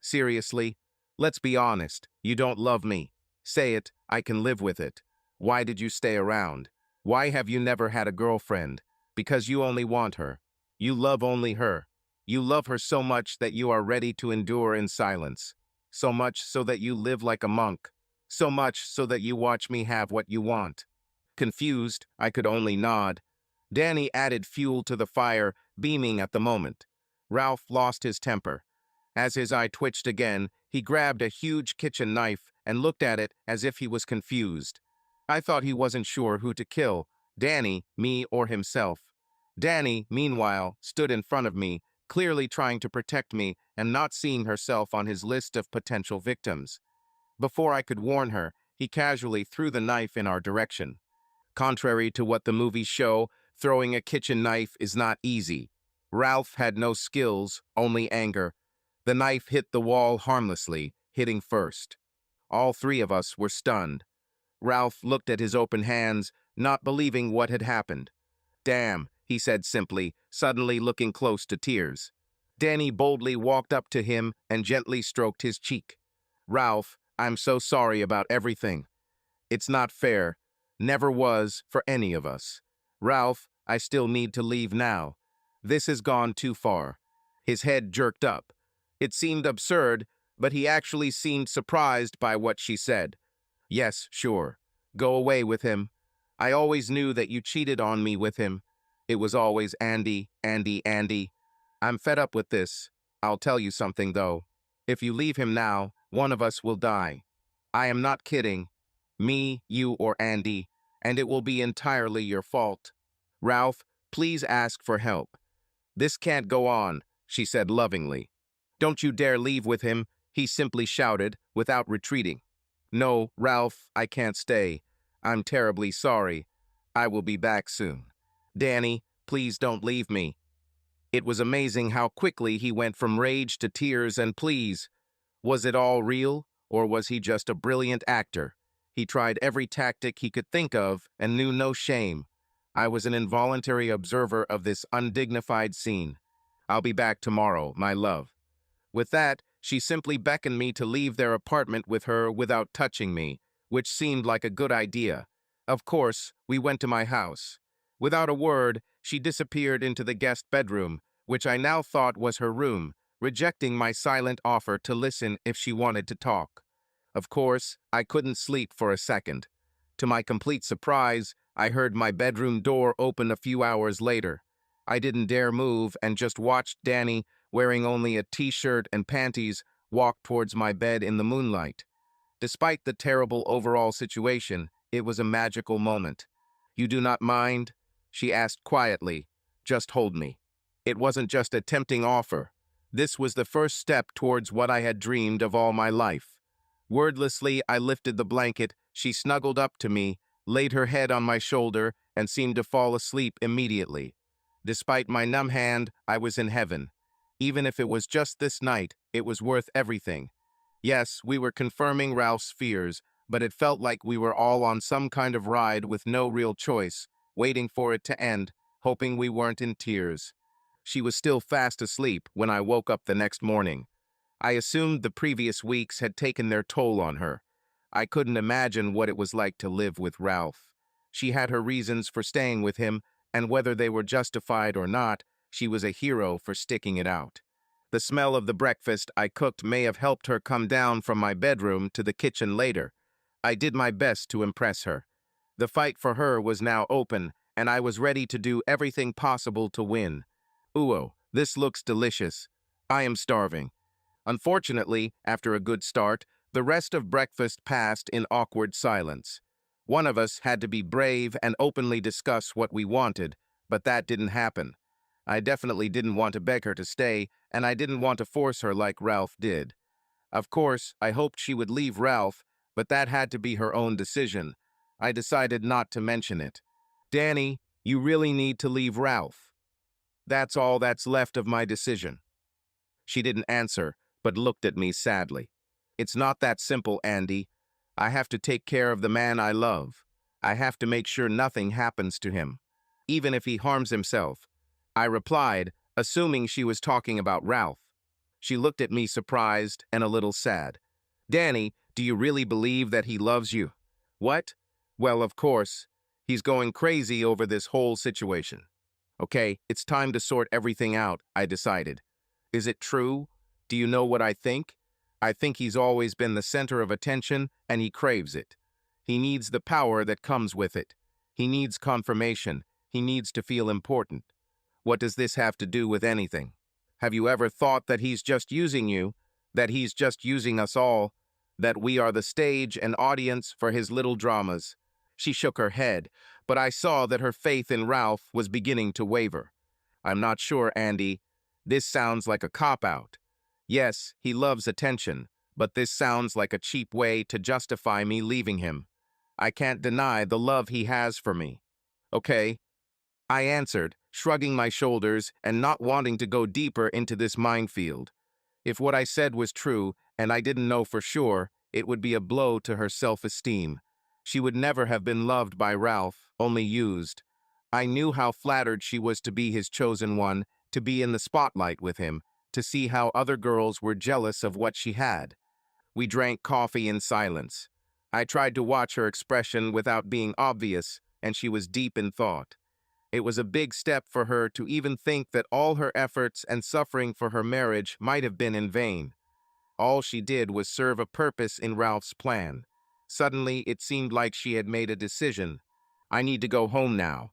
Seriously? Let's be honest. You don't love me. Say it, I can live with it. Why did you stay around? Why have you never had a girlfriend? Because you only want her. You love only her. You love her so much that you are ready to endure in silence. So much so that you live like a monk. So much so that you watch me have what you want. Confused, I could only nod. Danny added fuel to the fire, beaming at the moment. Ralph lost his temper. As his eye twitched again, he grabbed a huge kitchen knife and looked at it as if he was confused. I thought he wasn't sure who to kill, Danny, me, or himself. Danny, meanwhile, stood in front of me, clearly trying to protect me and not seeing herself on his list of potential victims. Before I could warn her, he casually threw the knife in our direction. Contrary to what the movies show, throwing a kitchen knife is not easy. Ralph had no skills, only anger. The knife hit the wall harmlessly, hitting first. All three of us were stunned. Ralph looked at his open hands, not believing what had happened. Damn, he said simply, suddenly looking close to tears. Danny boldly walked up to him and gently stroked his cheek. Ralph, I'm so sorry about everything. It's not fair. Never was for any of us. Ralph, I still need to leave now. This has gone too far. His head jerked up. It seemed absurd, but he actually seemed surprised by what she said. Yes, sure. Go away with him. I always knew that you cheated on me with him. It was always Andy, Andy, Andy. I'm fed up with this. I'll tell you something, though. If you leave him now, one of us will die. I am not kidding. Me, you, or Andy, and it will be entirely your fault. Ralph, please ask for help. This can't go on, she said lovingly. Don't you dare leave with him, he simply shouted, without retreating. No, Ralph, I can't stay. I'm terribly sorry. I will be back soon. Danny, please don't leave me. It was amazing how quickly he went from rage to tears and pleas. Was it all real, or was he just a brilliant actor? He tried every tactic he could think of and knew no shame. I was an involuntary observer of this undignified scene. I'll be back tomorrow, my love. With that, she simply beckoned me to leave their apartment with her without touching me, which seemed like a good idea. Of course, we went to my house. Without a word, she disappeared into the guest bedroom, which I now thought was her room, rejecting my silent offer to listen if she wanted to talk. Of course, I couldn't sleep for a second. To my complete surprise, I heard my bedroom door open a few hours later. I didn't dare move and just watched Danny, wearing only a t-shirt and panties, walk towards my bed in the moonlight. Despite the terrible overall situation, it was a magical moment. You do not mind? She asked quietly. Just hold me. It wasn't just a tempting offer. This was the first step towards what I had dreamed of all my life. Wordlessly, I lifted the blanket, she snuggled up to me, laid her head on my shoulder, and seemed to fall asleep immediately. Despite my numb hand, I was in heaven. Even if it was just this night, it was worth everything. Yes, we were confirming Ralph's fears, but it felt like we were all on some kind of ride with no real choice, waiting for it to end, hoping we weren't in tears. She was still fast asleep when I woke up the next morning. I assumed the previous weeks had taken their toll on her. I couldn't imagine what it was like to live with Ralph. She had her reasons for staying with him, and whether they were justified or not, she was a hero for sticking it out. The smell of the breakfast I cooked may have helped her come down from my bedroom to the kitchen later. I did my best to impress her. The fight for her was now open, and I was ready to do everything possible to win. Ooh, this looks delicious. I am starving. Unfortunately, after a good start, The rest of breakfast passed in awkward silence. One of us had to be brave and openly discuss what we wanted, but that didn't happen. I definitely didn't want to beg her to stay, and I didn't want to force her like Ralph did. Of course, I hoped she would leave Ralph, but that had to be her own decision. I decided not to mention it. Danny, you really need to leave Ralph. That's all that's left of my decision. She didn't answer, but looked at me sadly. It's not that simple, Andy. I have to take care of the man I love. I have to make sure nothing happens to him, even if he harms himself. I replied, assuming she was talking about Ralph. She looked at me surprised and a little sad. Danny, do you really believe that he loves you? What? Well, of course. He's going crazy over this whole situation. Okay, it's time to sort everything out, I decided. Is it true? Do you know what I think? I think he's always been the center of attention and he craves it. He needs the power that comes with it. He needs confirmation. He needs to feel important. What does this have to do with anything? Have you ever thought that he's just using you, that he's just using us all, that we are the stage and audience for his little dramas? She shook her head, but I saw that her faith in Ralph was beginning to waver. I'm not sure, Andy. This sounds like a cop-out. Yes, he loves attention, but this sounds like a cheap way to justify me leaving him. I can't deny the love he has for me. Okay, I answered, shrugging my shoulders and not wanting to go deeper into this minefield. If what I said was true, and I didn't know for sure, it would be a blow to her self-esteem. She would never have been loved by Ralph, only used. I knew how flattered she was to be his chosen one, to be in the spotlight with him, to see how other girls were jealous of what she had. We drank coffee in silence. I tried to watch her expression without being obvious, and she was deep in thought. It was a big step for her to even think that all her efforts and suffering for her marriage might have been in vain. All she did was serve a purpose in Ralph's plan. Suddenly, it seemed like she had made a decision. I need to go home now.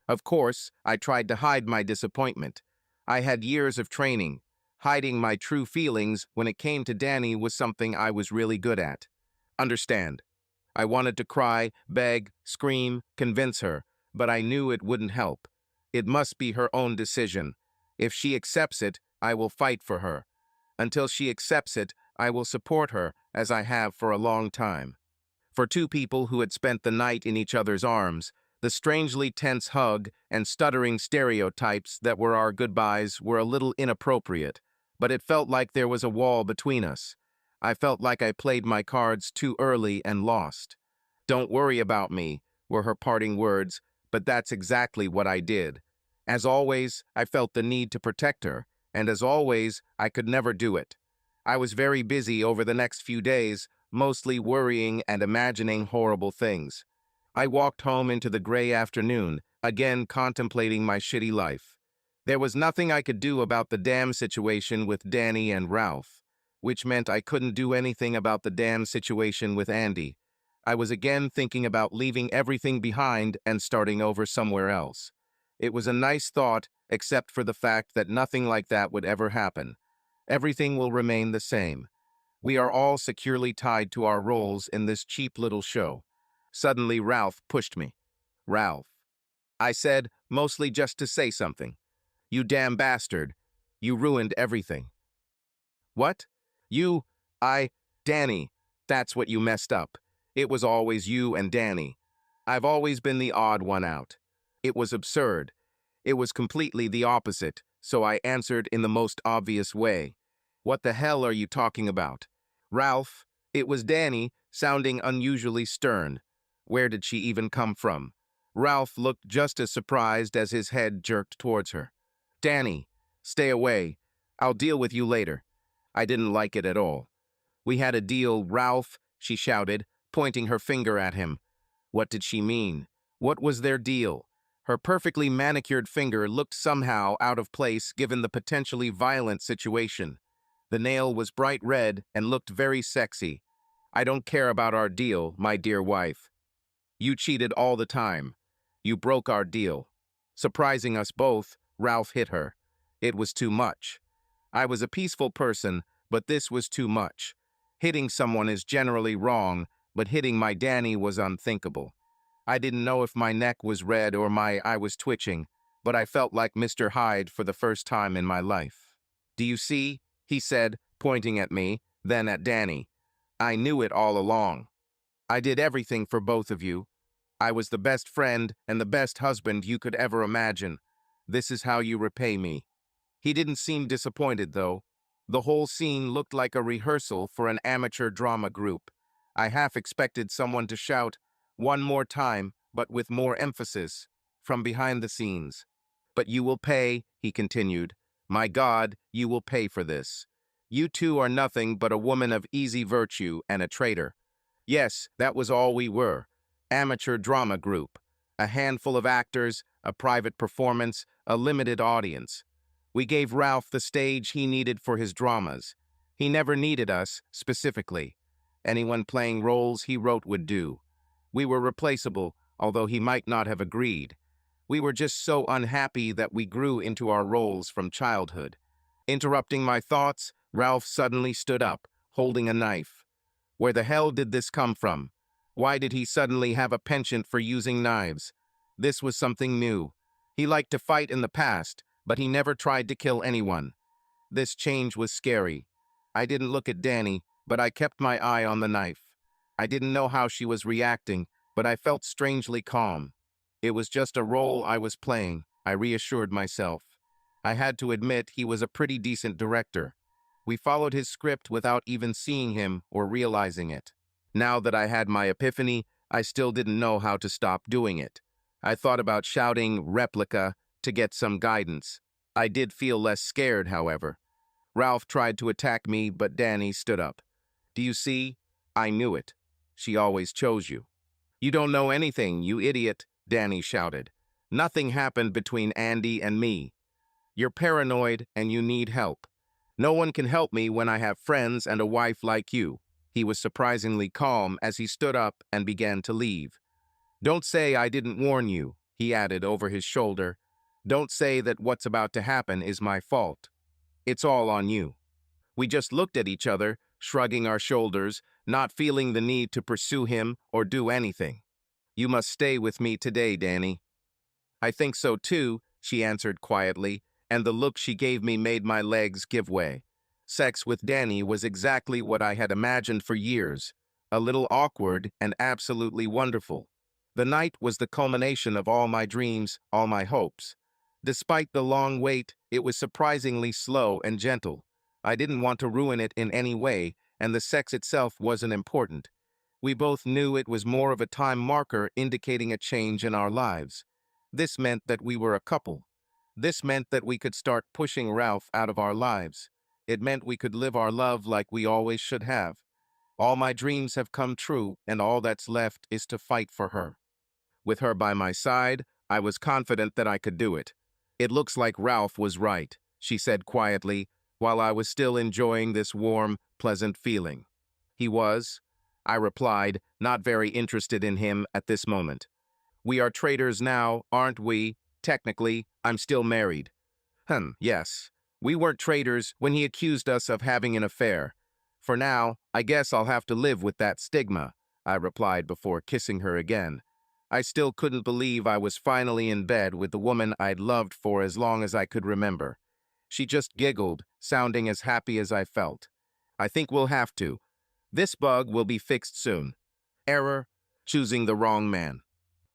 Of course, I tried to hide my disappointment. I had years of training. Hiding my true feelings when it came to Danny was something I was really good at. Understand. I wanted to cry, beg, scream, convince her, but I knew it wouldn't help. It must be her own decision. If she accepts it, I will fight for her. Until she accepts it, I will support her, as I have for a long time. For two people who had spent the night in each other's arms, the strangely tense hug and stuttering stereotypes that were our goodbyes were a little inappropriate, but it felt like there was a wall between us. I felt like I played my cards too early and lost. Don't worry about me, were her parting words, but that's exactly what I did. As always, I felt the need to protect her, and as always, I could never do it. I was very busy over the next few days, mostly worrying and imagining horrible things. I walked home into the gray afternoon, again contemplating my shitty life. There was nothing I could do about the damn situation with Danny and Ralph, which meant I couldn't do anything about the damn situation with Andy. I was again thinking about leaving everything behind and starting over somewhere else. It was a nice thought, except for the fact that nothing like that would ever happen. Everything will remain the same. We are all securely tied to our roles in this cheap little show. Suddenly, Ralph pushed me. Ralph. I said, mostly just to say something. You damn bastard. You ruined everything. What? Danny. That's what you messed up. It was always you and Danny. I've always been the odd one out. It was absurd. It was completely the opposite, so I answered in the most obvious way. What the hell are you talking about? Ralph, it was Danny, sounding unusually stern. Where did she even come from? Ralph looked just as surprised as his head jerked towards her. Danny, stay away. I'll deal with you later. I didn't like it at all. We had a deal, Ralph, she shouted, pointing her finger at him. What did she mean? What was their deal? Her perfectly manicured finger looked somehow out of place given the potentially violent situation. The nail was bright red and looked very sexy. I don't care about our deal, my dear wife. You cheated all the time. You broke our deal. Surprising us both, Ralph hit her. It was too much. I was a peaceful person, but this was too much. Hitting someone is generally wrong, but hitting my Danny was unthinkable. I didn't know if my neck was red or my eye was twitching, but I felt like Mr. Hyde for the first time in my life. "Do you see?" he said, pointing at me, then at Danny. "I knew it all along. I did everything for both of you. I was the best friend and the best husband you could ever imagine. This is how you repay me." He didn't seem disappointed, though. The whole scene looked like a rehearsal for an amateur drama group. I half expected someone to shout, "One more time, but with more emphasis," from behind the scenes. "But you will pay," he continued. "My God, you will pay for this. You two are nothing but a woman of easy virtue and a traitor." Yes, that was all we were. Amateur drama group. A handful of actors, a private performance, a limited audience. We gave Ralph the stage he needed for his dramas. He never needed us, specifically. Anyone playing roles he wrote would do. We were replaceable, although he might not have agreed. We were just so unhappy that we grew into our roles from childhood. Interrupting my thoughts, Ralph suddenly stood up, holding a knife. Where the hell did this come from? Why did he suddenly have a penchant for using knives? This was something new. He liked to fight in the past, but he never tried to kill anyone. This change was scary. I didn't look at Danny, but I kept my eye on the knife. I didn't know how she was reacting, but I felt strangely calm. It was just a role I was playing, I reassured myself. I had to admit he was a pretty decent director. We followed his script without even seeing him or realizing it. Now that I had my epiphany, I still didn't know how to stop doing it. I thought about shouting "replica" to get some guidance. I did feel less scared, however. Ralph tried to attack me, but Danny stood up. "Do you see? I knew it. She always chose you." "You don't know anything, you idiot," Danny shouted. "Nothing happened between Andy and me. You're paranoid and you need help. No one can help me when I have friends and a wife like you." He was surprisingly calm as he stood up and began to leave. "Don't say I didn't warn you," he added over his shoulder. "Don't say that what's about to happen is my fault. It's all on you." We just looked at each other, shrugging our shoulders, not feeling the need to pursue him or do anything. "You must stay with me today, Danny." "I think so too," she answered quietly, and the look she gave me made my legs give way. Sex with Danny was exactly what I had imagined for years, a little awkward and absolutely wonderful. The night was the culmination of all my dreams, all my hopes. Despite the long wait, it was surprisingly slow and gentle. I didn't want to ruin it in any way, and the sex itself wasn't important. We both knew it was more of a time marker indicating a change in our lives. This meant that we were a couple. This meant that we could start pushing Ralph out of our lives. It meant we could live our love like we always should have. All my dreams have come true, and all that's left is to fight for her. With her by my side, I was confident that I could do it. "It looks like Ralph was right," she said quietly, while I was still enjoying this warm, pleasant feeling. "He was," I replied, not very interested in him at this moment. "We are traitors now, aren't we? Technically, I'm still married." Yes. We weren't traitors when he accused us of having an affair. For now, I guess I'll have to live with that stigma," I replied before kissing her again. I still couldn't believe I was finally in bed with the woman I'd loved for as long as I could remember. She just giggled, sounding as happy as I felt. "I think we'll have to. This bug will be fixed soon." Error: choosing the wrong man.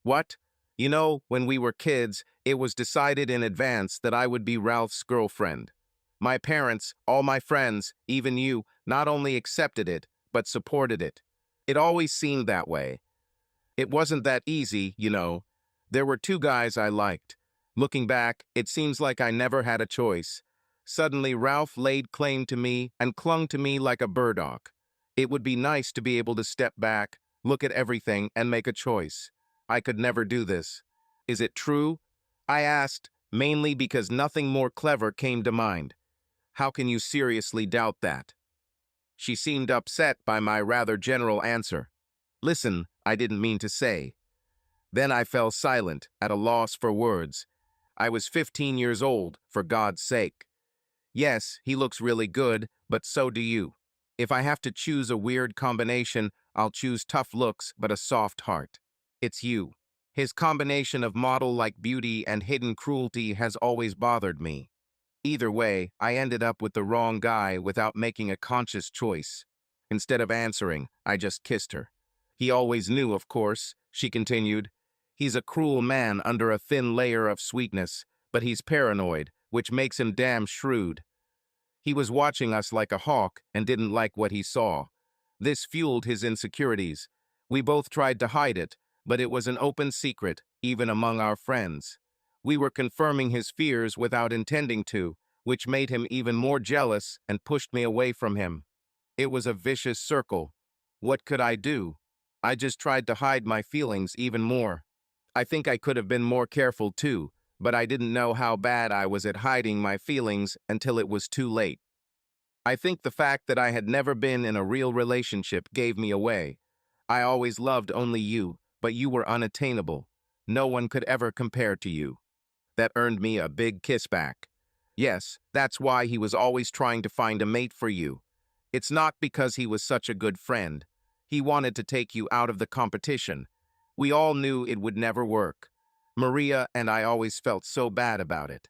"What? You know, when we were kids, it was decided in advance that I would be Ralph's girlfriend. My parents, all my friends, even you, not only accepted it, but supported it. It always seemed that way. It wasn't that easy, you know. There were two guys I liked. Looking back, it seems like I never had a choice. Suddenly, Ralph laid claim to me and clung to me like a burdock. It would be nice to be able to step back, look at everything, and make a choice. I could never do this. Is it true?" I asked, mainly because nothing more clever came to mind. "How can you seriously doubt that?" She seemed upset by my rather general answer. "Listen, I didn't mean to say." Then I fell silent, at a loss for words. I was 15 years old, for God's sake. "Yes, he looks really good, but so do you." If I have to choose a weird combination, I'll choose tough looks but a soft heart. It's you. His combination of model-like beauty and hidden cruelty has always bothered me. Either way, I ended up with the wrong guy without making a conscious choice. Instead of answering, I just kissed her. He always knew, of course, she continued. He's a cruel man under a thin layer of sweetness, but he's paranoid, which makes him damn shrewd. He was watching us like a hawk and didn't like what he saw. This fueled his insecurities. We both tried to hide it, but it was an open secret, even among our friends. We were confirming his fears without intending to, which made him even more jealous and pushed me away from him. It was a vicious circle. What could I do? I just tried to hide my feelings even more. I think I could have been more careful too, but I didn't know how bad I was at hiding my feelings until it was too late. I think the fact that I had never been in a real relationship gave me away. I always loved only you, but you were unattainable. No one could ever compare to you. That earned me a big kiss back. Yes, that's why he was always trying to find a mate for you. It's not because he was such a good friend. He wanted to take you out of the competition. We all knew it would never work. Maria and I always felt so bad about it.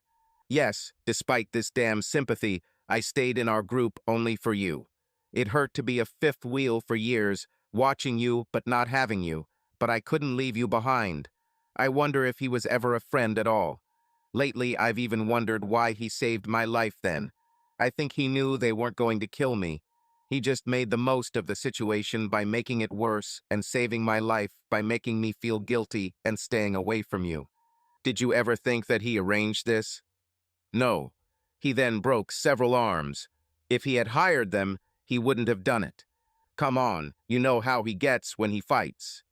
Yes, despite this damn sympathy, I stayed in our group only for you. It hurt to be a fifth wheel for years, watching you but not having you, but I couldn't leave you behind. I wonder if he was ever a friend at all. Lately, I've even wondered why he saved my life then. I think he knew they weren't going to kill me. He just made the most of the situation by making it worse and saving my life by making me feel guilty and staying away from you. Did you ever think that he arranged this? No. He then broke several arms. If he had hired them, he wouldn't have done it. Come on, you know how he gets when he fights.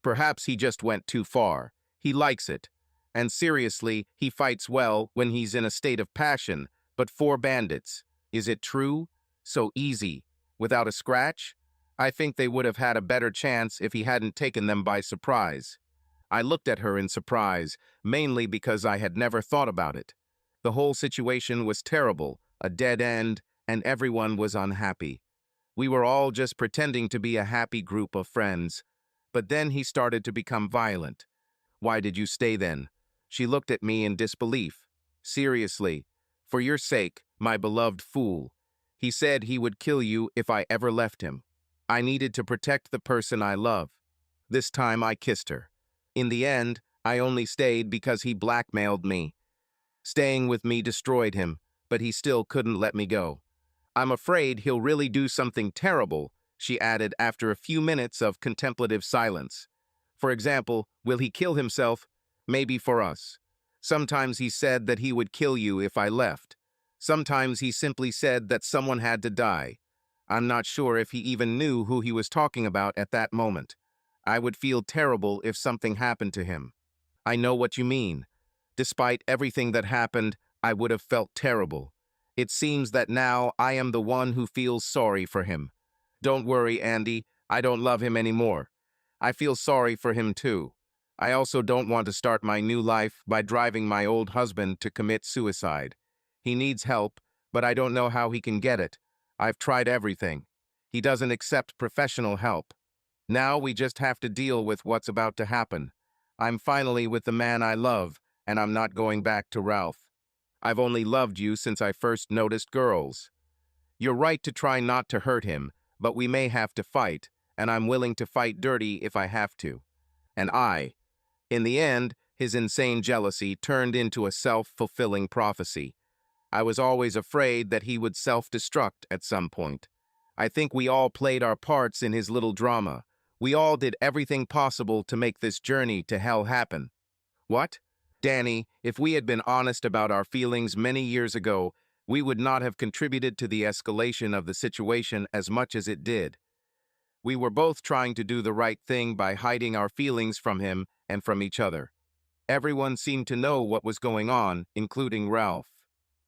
Perhaps he just went too far. He likes it. And seriously, he fights well when he's in a state of passion, but 4 bandits. Is it true? So easy. Without a scratch? I think they would have had a better chance if he hadn't taken them by surprise. I looked at her in surprise, mainly because I had never thought about it. The whole situation was terrible, a dead end, and everyone was unhappy. We were all just pretending to be a happy group of friends. But then he started to become violent. Why did you stay then? She looked at me in disbelief. Seriously, for your sake, my beloved fool. He said he would kill you if I ever left him. I needed to protect the person I love. This time I kissed her. In the end, I only stayed because he blackmailed me. Staying with me destroyed him, but he still couldn't let me go. I'm afraid he'll really do something terrible, she added after a few minutes of contemplative silence. For example, will he kill himself? Maybe for us. Sometimes he said that he would kill you if I left. Sometimes he simply said that someone had to die. I'm not sure if he even knew who he was talking about at that moment. I would feel terrible if something happened to him. I know what you mean. Despite everything that happened, I would have felt terrible. It seems that now I am the one who feels sorry for him. Don't worry, Andy, I don't love him anymore. I feel sorry for him too. I also don't want to start my new life by driving my old husband to commit suicide. He needs help, but I don't know how he can get it. I've tried everything. He doesn't accept professional help. Now we just have to deal with what's about to happen. I'm finally with the man I love, and I'm not going back to Ralph. I've only loved you since I first noticed girls. You're right to try not to hurt him, but we may have to fight, and I'm willing to fight dirty if I have to. In the end, his insane jealousy turned into a self-fulfilling prophecy. I was always afraid that he would self-destruct at some point. I think we all played our parts in his little drama. We all did everything possible to make this journey to hell happen. What? Danny, if we had been honest about our feelings many years ago, we would not have contributed to the escalation of the situation as much as it did. We were both trying to do the right thing by hiding our feelings from him and from each other. Everyone seemed to know what was going on, including Ralph.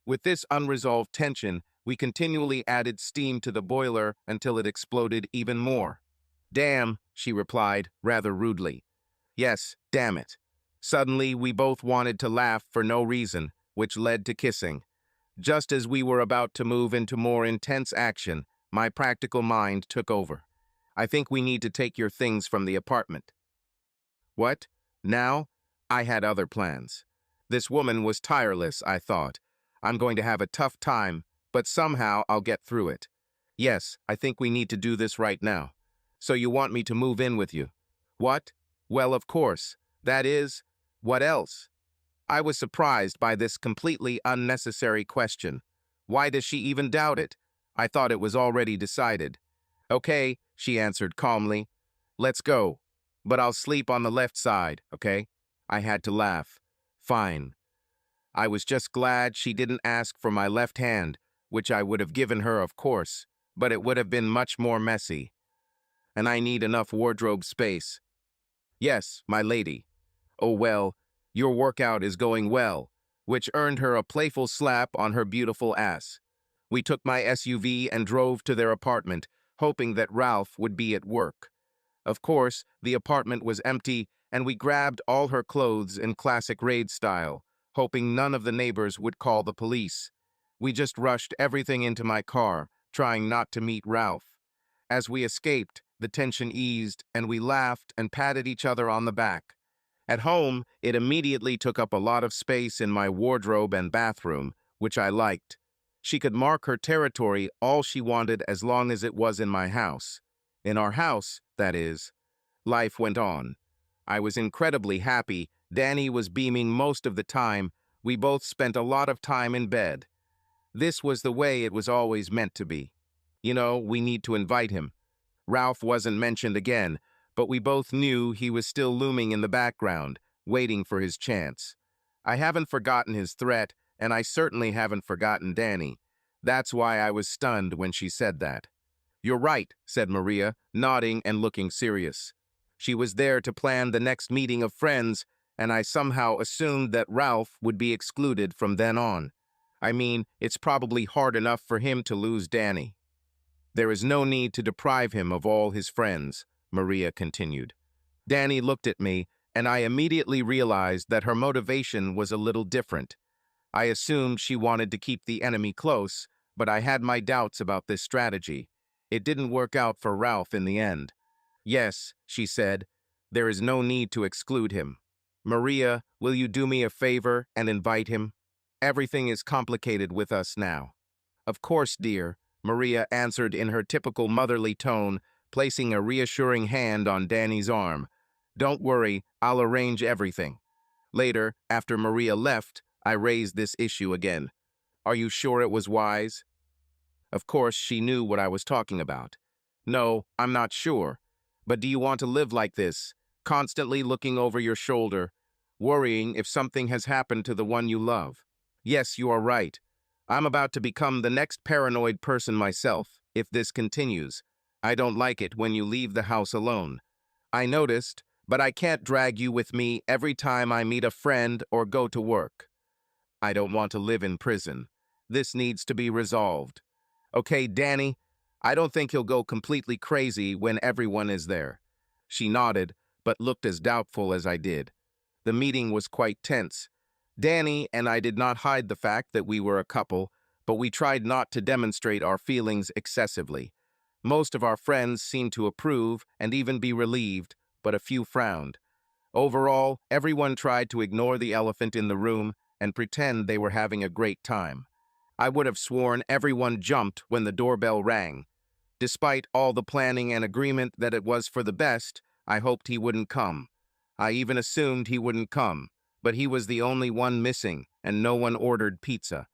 With this unresolved tension, we continually added steam to the boiler until it exploded even more. Damn, she replied, rather rudely. Yes, damn it. Suddenly, we both wanted to laugh for no reason, which led to kissing. Just as we were about to move into more intense action, My practical mind took over. I think we need to take your things from the apartment. What? Now? I had other plans. This woman was tireless, I thought. I'm going to have a tough time, but somehow I'll get through it. Yes, I think we need to do this right now. So you want me to move in with you? What? Well, of course. That is, what else? I was surprised by this completely unnecessary question. Why does she even doubt it? I thought it was already decided. Okay, she answered calmly. Let's go. But I'll sleep on the left side, okay? I had to laugh. Fine. I was just glad she didn't ask for my left hand, which I would have given her, of course, but it would have been much more messy. And I need enough wardrobe space. Yes, my lady. Oh well, your workout is going well, which earned her a playful slap on her beautiful ass. We took my SUV and drove to their apartment, hoping that Ralph would be at work. Of course, the apartment was empty, and we grabbed all her clothes in classic raid style, hoping none of the neighbors would call the police. We just rushed everything into my car, trying not to meet Ralph. As we escaped, the tension eased, and we laughed and patted each other on the back. At home, it immediately took up a lot of space in my wardrobe and bathroom, which I liked. She could mark her territory all she wanted as long as it was in my house. In our house, that is. Life went on. I was incredibly happy. Danny was beaming most of the time. We both spent a lot of time in bed. This was the way it was always meant to be. You know, we need to invite him. Ralph wasn't mentioned again, but we both knew he was still looming in the background, waiting for his chance. I haven't forgotten his threat, and I certainly haven't forgotten Danny. That's why I was stunned when she said that. You're right, said Maria, nodding and looking serious. She was there to plan the next meeting of friends, and I somehow assumed that Ralph would be excluded from then on. I mean, it's probably hard enough for him to lose Danny. There is no need to deprive him of all his friends, Maria continued. Danny looked at me, and I immediately realized that her motivation was a little different. I assumed she wanted to keep the enemy close, but I had my doubts about this strategy. It didn't work out for Ralph in the end. Yes, she said, there is no need to exclude him. Maria, will you do me a favor and invite him? Everything is complicated with us now. Of course, dear, Maria answered in her typical motherly tone, placing a reassuring hand on Danny's arm. Don't worry, I'll arrange everything. Later, after Maria left, I raised this issue again. Are you sure it was wise? Of course, she knew what I was talking about. No, I'm not sure. But do you want to live like this, constantly looking over your shoulder, worrying if something has happened to the one you love? Yes, you are right. I'm about to become the next paranoid person myself, if this continues. I don't like it when you leave the house alone. I noticed, but I can't drag you with me every time I meet a friend or go to work. I don't want to live in prison. This needs to be resolved. Okay, Danny, I don't think he'll go completely crazy when everyone is there. She nodded, but looked as doubtful as I did. The meeting was quite tense. Danny and I did not hide the fact that we were a couple, but we tried not to demonstrate our feelings excessively. Most of our friends seemed to approve and even be relieved, but a few frowned. Overall, everyone tried to ignore the elephant in the room and pretend they were having a great time. I would have sworn everyone jumped when the doorbell rang. Despite all the planning and agreement that it was for the best, I hoped he wouldn't come. I even assumed he wouldn't come, but he was the only one missing, and no one ordered pizza.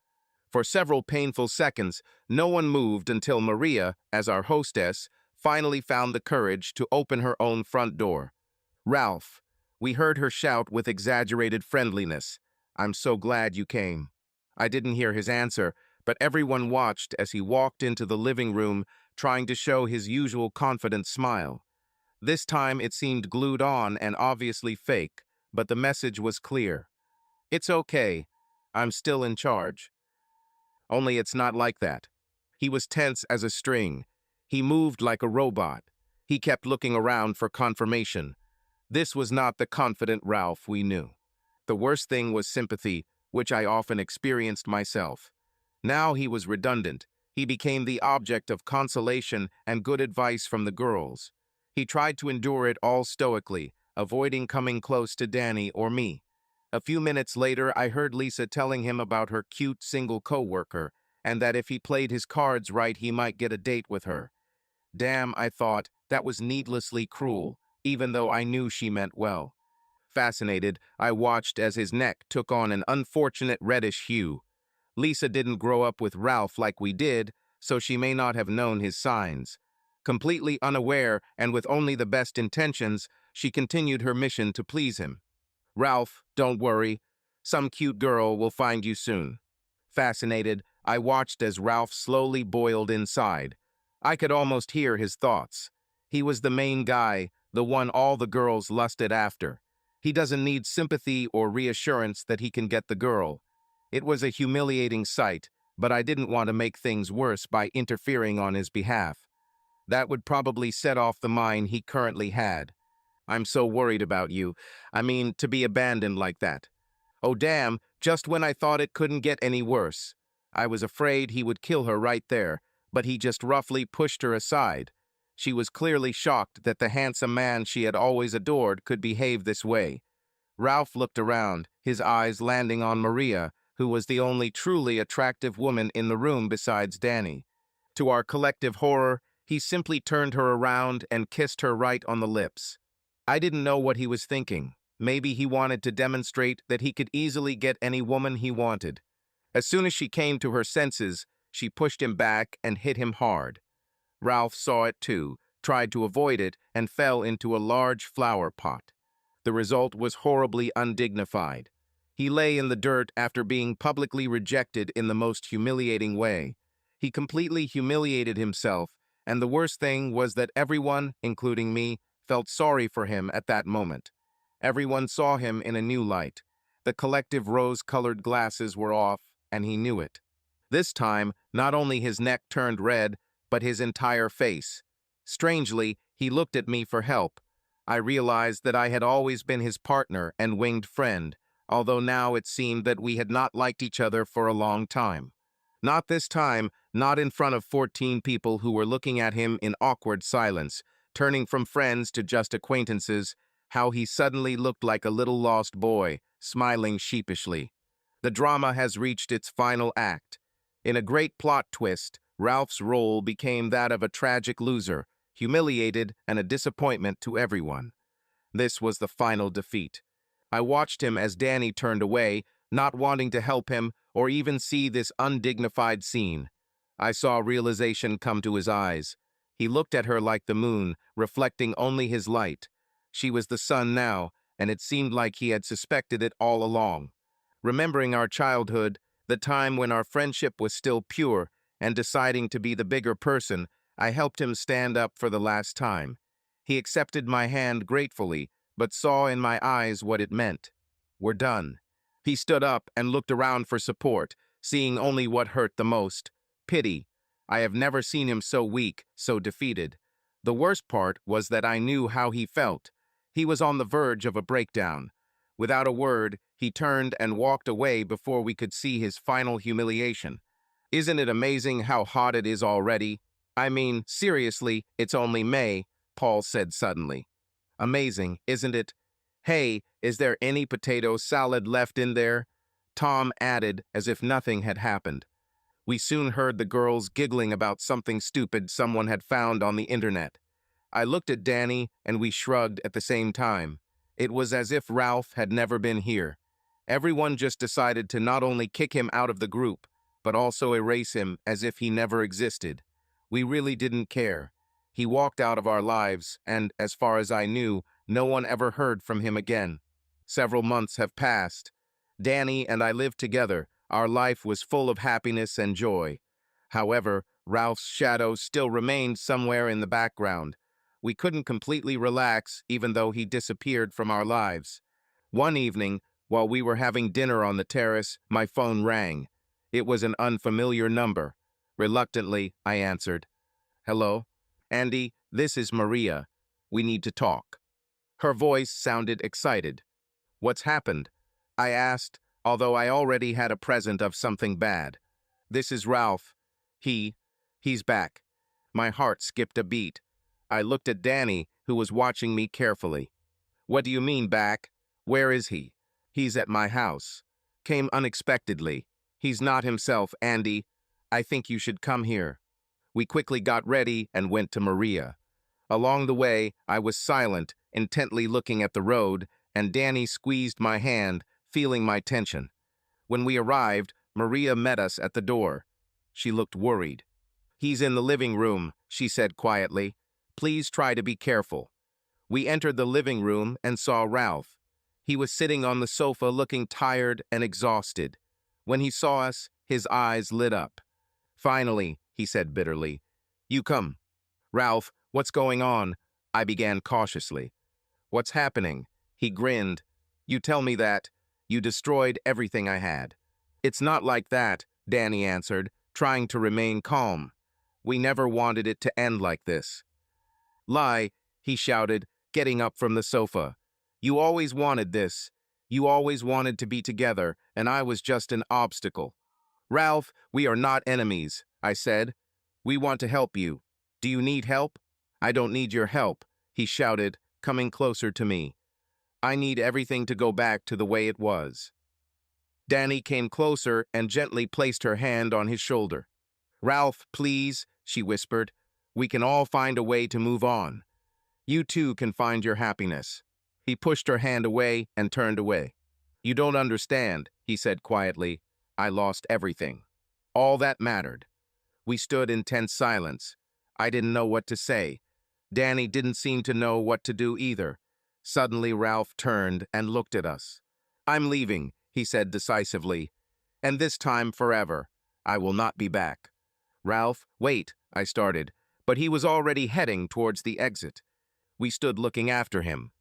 For several painful seconds, no one moved until Maria, as our hostess, finally found the courage to open her own front door. Ralph, we heard her shout with exaggerated friendliness. I'm so glad you came. I didn't hear his answer, but everyone watched as he walked into the living room, trying to show his usual confident smile. This time it seemed glued on and obviously fake, but the message was clear. It's okay. I'm still in charge. Only it's not like that. He was tense as a string. He moved like a robot. He kept looking around for confirmation. This was not the confident Ralph we knew. The worst thing was sympathy, which I often experienced myself. Now he was redundant. He became the object of consolation and good advice from the girls. He tried to endure it all stoically, avoiding coming close to Danny or me. A few minutes later, I heard Lisa telling him about her cute single coworker, and that if he played his cards right, he might get a date with her. Damn, I thought, that was needlessly cruel, even though I knew she meant well. Fascinated, I watched as his neck took on an unfortunate reddish hue. Lisa didn't grow up with Ralph like we did, so she may not have known his signs. Completely unaware and with only the best intentions, she continued her mission to please him. Ralph, don't worry. Some cute girl will find you soon. Fascinated, I watched as Ralph slowly boiled inside. I could almost hear his thoughts. He was the main guy, the one all the girls lusted after. He doesn't need sympathy or reassurance that he can get the girl. It was a humiliating sight, but I didn't want to make things worse by interfering on his behalf. That would probably set off the mine he currently had. I'm so worried about you. I mean, to be abandoned like that. Oh damn, just when I thought it couldn't get any worse. I was afraid he would kill her right there, but he just roughly pushed her aside. She was clearly shocked that the handsome man she had always adored could behave this way. Ralph looked around, his eyes landing on Maria, who was the only truly attractive woman in the room besides Danny. To our collective horror, he simply turned her around and kissed her right on the lips. I didn't know what he was thinking. Maybe he wanted to demonstrate that he could easily get any woman he wanted. As soon as she came to her senses, she pushed him back and hit him hard. Ralph saw it too, tried to avoid it, and fell into a large flower pot. The result was horribly undignified. He lay in the dirt after being publicly rejected in the most humiliating way. He completely humiliated himself, and the worst thing was that everyone, including me, felt sorry for him at that moment. Everyone saw him in a new light. The collective rose-colored glasses were off, and he knew it. This time, not only his neck turned red, but his entire face. Strangely, he looked at me for help. I realized that I had always been his partner and winged friend, although now it seemed that we had not liked each other for a long time. Not this time, not in front of 14 people who were looking at him in awkward silence, turning from friends to just acquaintances. How he suddenly looked like a little lost boy, smiling sheepishly. The drama has reached its final act. In a great plot twist, Ralph's role became that of a tragic loser, humiliated and a disappointment to everyone. This was the final defeat. I watched him as Danny turned away, not wanting to help him or even see this undignified scene. I saw realization come to his eyes. He looked at her like the moon, reflecting only his light. She was the sun now, and it seemed like he had suspected it all along. Remembering our childhood, the time when our friendship was still pure, and deciding to be the bigger person, I helped him stand up for the last time. He accepted my hand gratefully, but saw in my eyes what it meant. We're done. He stood up and looked around for support, seeing only what hurt the most: pity. I have never seen him so weak, so defeated. The worst part was that I knew how he felt. He was on the verge of a breakdown. Without a word, he turned and walked away before we could see his final humiliation. Isn't it amazing how hot it is already? I mean, seriously, it's only May, Paul said suddenly. Amazing, isn't it? Hey, is there any potato salad left in there? Tom added, as if nothing had happened. We soon heard the girls giggling about something stupid someone had found on the internet. I looked at Danny, and we shrugged at the same time. It was as if Ralph had never been here. Everyone just decided to not only kick him out of the group, but also erase him as if he never existed. We really didn't care. He walked out of our lives, and, as far as I knew, no one ever heard from him again. Several months have passed. Danny and I lived together. Our life was full of happiness and joy. However, Ralph's shadow still remained somewhere in the background. We couldn't completely relax, even though he disappeared from our lives. One evening, while we were having dinner on the terrace, my phone rang. It was an unfamiliar number. Reluctantly, I answered. Hello? Andy, this is Maria. We need to talk. Her voice sounded excited. What's happened? I asked, although I already had a present of something bad. This is Ralph. He's back. My heart skipped a beat. I looked at Danny, who was watching me carefully. What do you mean back? Where is he? He's at my house. Came unexpectedly. He's not himself, Andy. I think you should come here. We quickly got ready and went to Maria. Along the way, I was silent, intently looking at the road, and Danny squeezed my hand, feeling my tension. When we arrived, Maria met us at the door. She looked worried. He's in the living room, she said quietly. Please try to be careful. We entered the living room and saw Ralph. He was sitting on the sofa looking tired and exhausted. When he saw us, his eyes lit up. Finally, he said bitterly, "You come." "Ralph, what's going on?" I began cautiously. "What's happening?" He grinned. "You tell me that. You destroyed everything I had." "It's not like that," Danny answered, trying to remain calm. "We never wanted it to end like this." "Lie," he shouted, getting up from the sofa. "You always wanted this. You always wanted to be together, and I was just an obstacle." "Ralph, we are not enemies," I said. "We want to help you. Do you need help?" "I don't need your help," he shouted, coming closer to me. "I need everything to go back to the way it was." Danny came closer and gently placed her hand on his shoulder. "Ralph, please," she whispered. "We can all find a way to move on. You too can find your happiness." He pushed her hand away and turned away. "You don't understand," he said quietly. "I lost everything. All that mattered." We stood in tense silence. I didn't know what to say. Danny didn't seem to know what to do either. Suddenly, Ralph turned and looked at us. "I'm leaving," he said decisively. "And this time forever. I will not be back." "Ralph, wait," I started, but he was already heading towards the exit. We stood looking after him.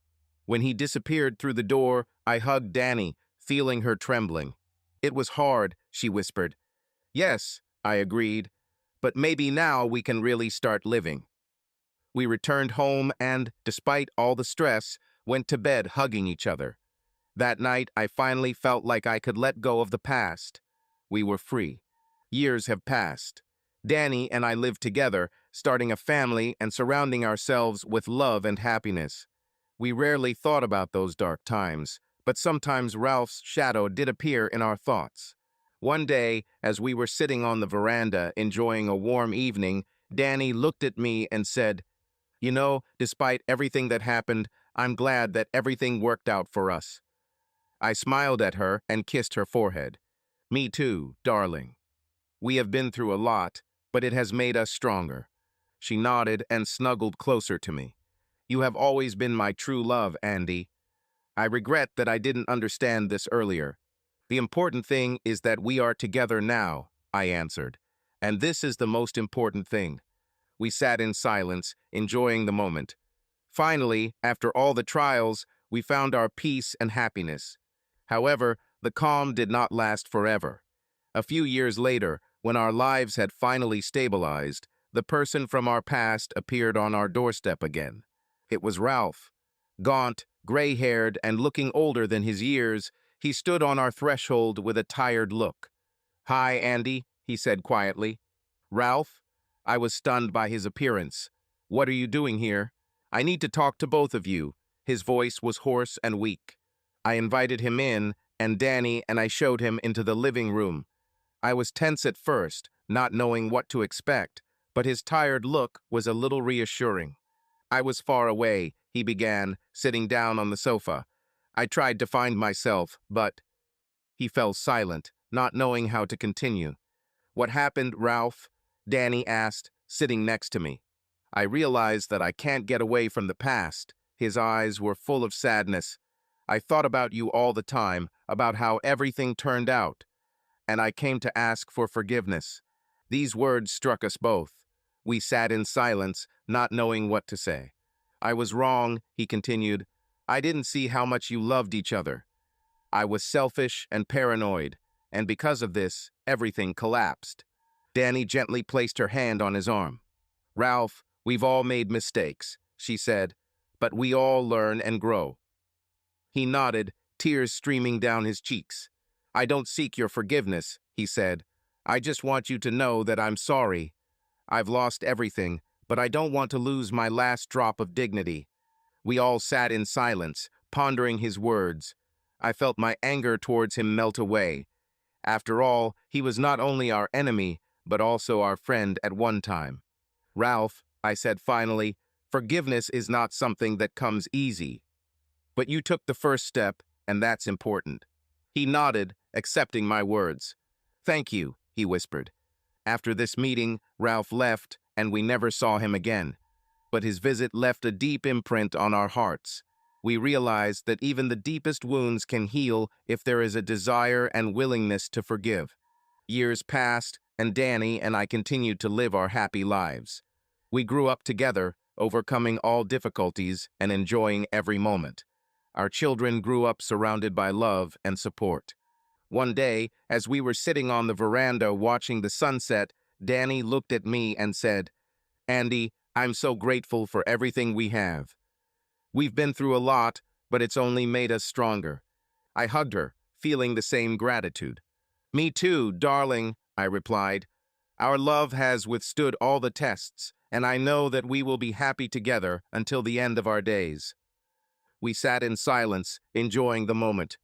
When he disappeared through the door, I hugged Danny, feeling her trembling. "It was hard," she whispered. "Yes," I agreed, "but maybe now we can really start living." We returned home and, despite all the stress, went to bed hugging each other. That night, I finally felt like I could let go of the past. We were free. Years have passed. Danny and I live together, starting a family and surrounding ourselves with love and happiness. We rarely thought about those dark times, but sometimes Ralph's shadow did appear in our thoughts. One day, as we were sitting on the veranda enjoying a warm evening, Danny looked at me and said, "You know, despite everything that happened, I'm glad that everything worked out for us." I smiled at her and kissed her forehead. "Me too, darling. We have been through a lot, but it has made us stronger." She nodded and snuggled closer to me. "You have always been my true love, Andy. I regret that I didn't understand this earlier. The important thing is that we are together now," I answered. "And this is the most important thing." We sat in silence, enjoying the moment. Finally, after all the trials, we found our peace and happiness. However, the calm did not last forever. A few years later, when our lives had finally stabilized, the person from our past appeared on our doorstep again. It was Ralph. Gaunt, gray-haired, and looking older than his years, he stood on our threshold with a tired look. "Hi, Andy," he said quietly. "Ralph?" I was stunned by his appearance. "What are you doing here?" "I need to talk to both of you." His voice was hoarse and weak. I invited him in, and Danny and I showed him into the living room. I was tense at first, not knowing what to expect, but his tired look was a little reassuring. "I was far away," he began, sitting down on the sofa. "I tried to find myself, but—" He fell silent, not knowing how to continue. "What happened, Ralph?" Danny asked, sitting next to me. I realized that I can't get away from the past. His eyes were full of sadness. "I thought about you all the time, about how everything turned out, and I came to ask for forgiveness." These words struck us both. We sat in silence, not knowing what to say. "I was wrong," he continued. "I didn't see how much you loved each other. I was selfish and paranoid, and because of this, everything collapsed." Danny gently placed her hand on his arm. "Ralph, we've all made mistakes," she said, "but we all learn and grow." He nodded, tears streaming down his cheeks. "I don't seek your forgiveness," he said. "I just want you to know that I'm sorry." I've lost everything, but I don't want to lose my last drop of dignity." We all sat in silence, pondering his words. I felt my anger towards him melt away. After all, he was not only our enemy, but also our friend at one time. "Ralph," I said finally, "forgiveness is not something that comes easy. But you took the first step, and that's important." He nodded, accepting my words. "Thank you," he whispered. After this meeting, Ralph left, and we never saw him again. But his visit left a deep imprint on our hearts. We realized that even the deepest wounds can heal if there is a desire and willingness to forgive. Years passed, and Danny and I continued to live our happy lives. We grew up together, overcoming all difficulties and enjoying every moment. Our children grew up surrounded by love and support. One day, as we were sitting on the veranda watching the sunset, Danny looked at me and said, "Andy, I'm so grateful for everything we have. We've been through a lot, but it's only made us stronger." I hugged her, feeling the same gratitude. "Me too, darling," I replied. "Our love has withstood all the tests, and I know that we will be happy together until the end of our days." We sat in silence, enjoying the moment.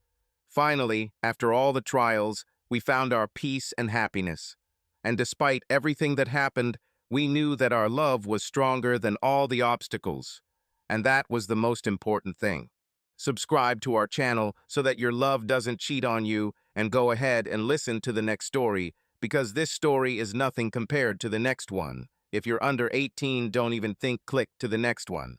Finally, after all the trials, we found our peace and happiness. And despite everything that happened, we knew that our love was stronger than all the obstacles. And that was the most important thing. Subscribe to our channel so that your love doesn't cheat on you, and go ahead and listen to the next story, because this story is nothing compared to the next one. If you're under 18, don't even think click to the next one.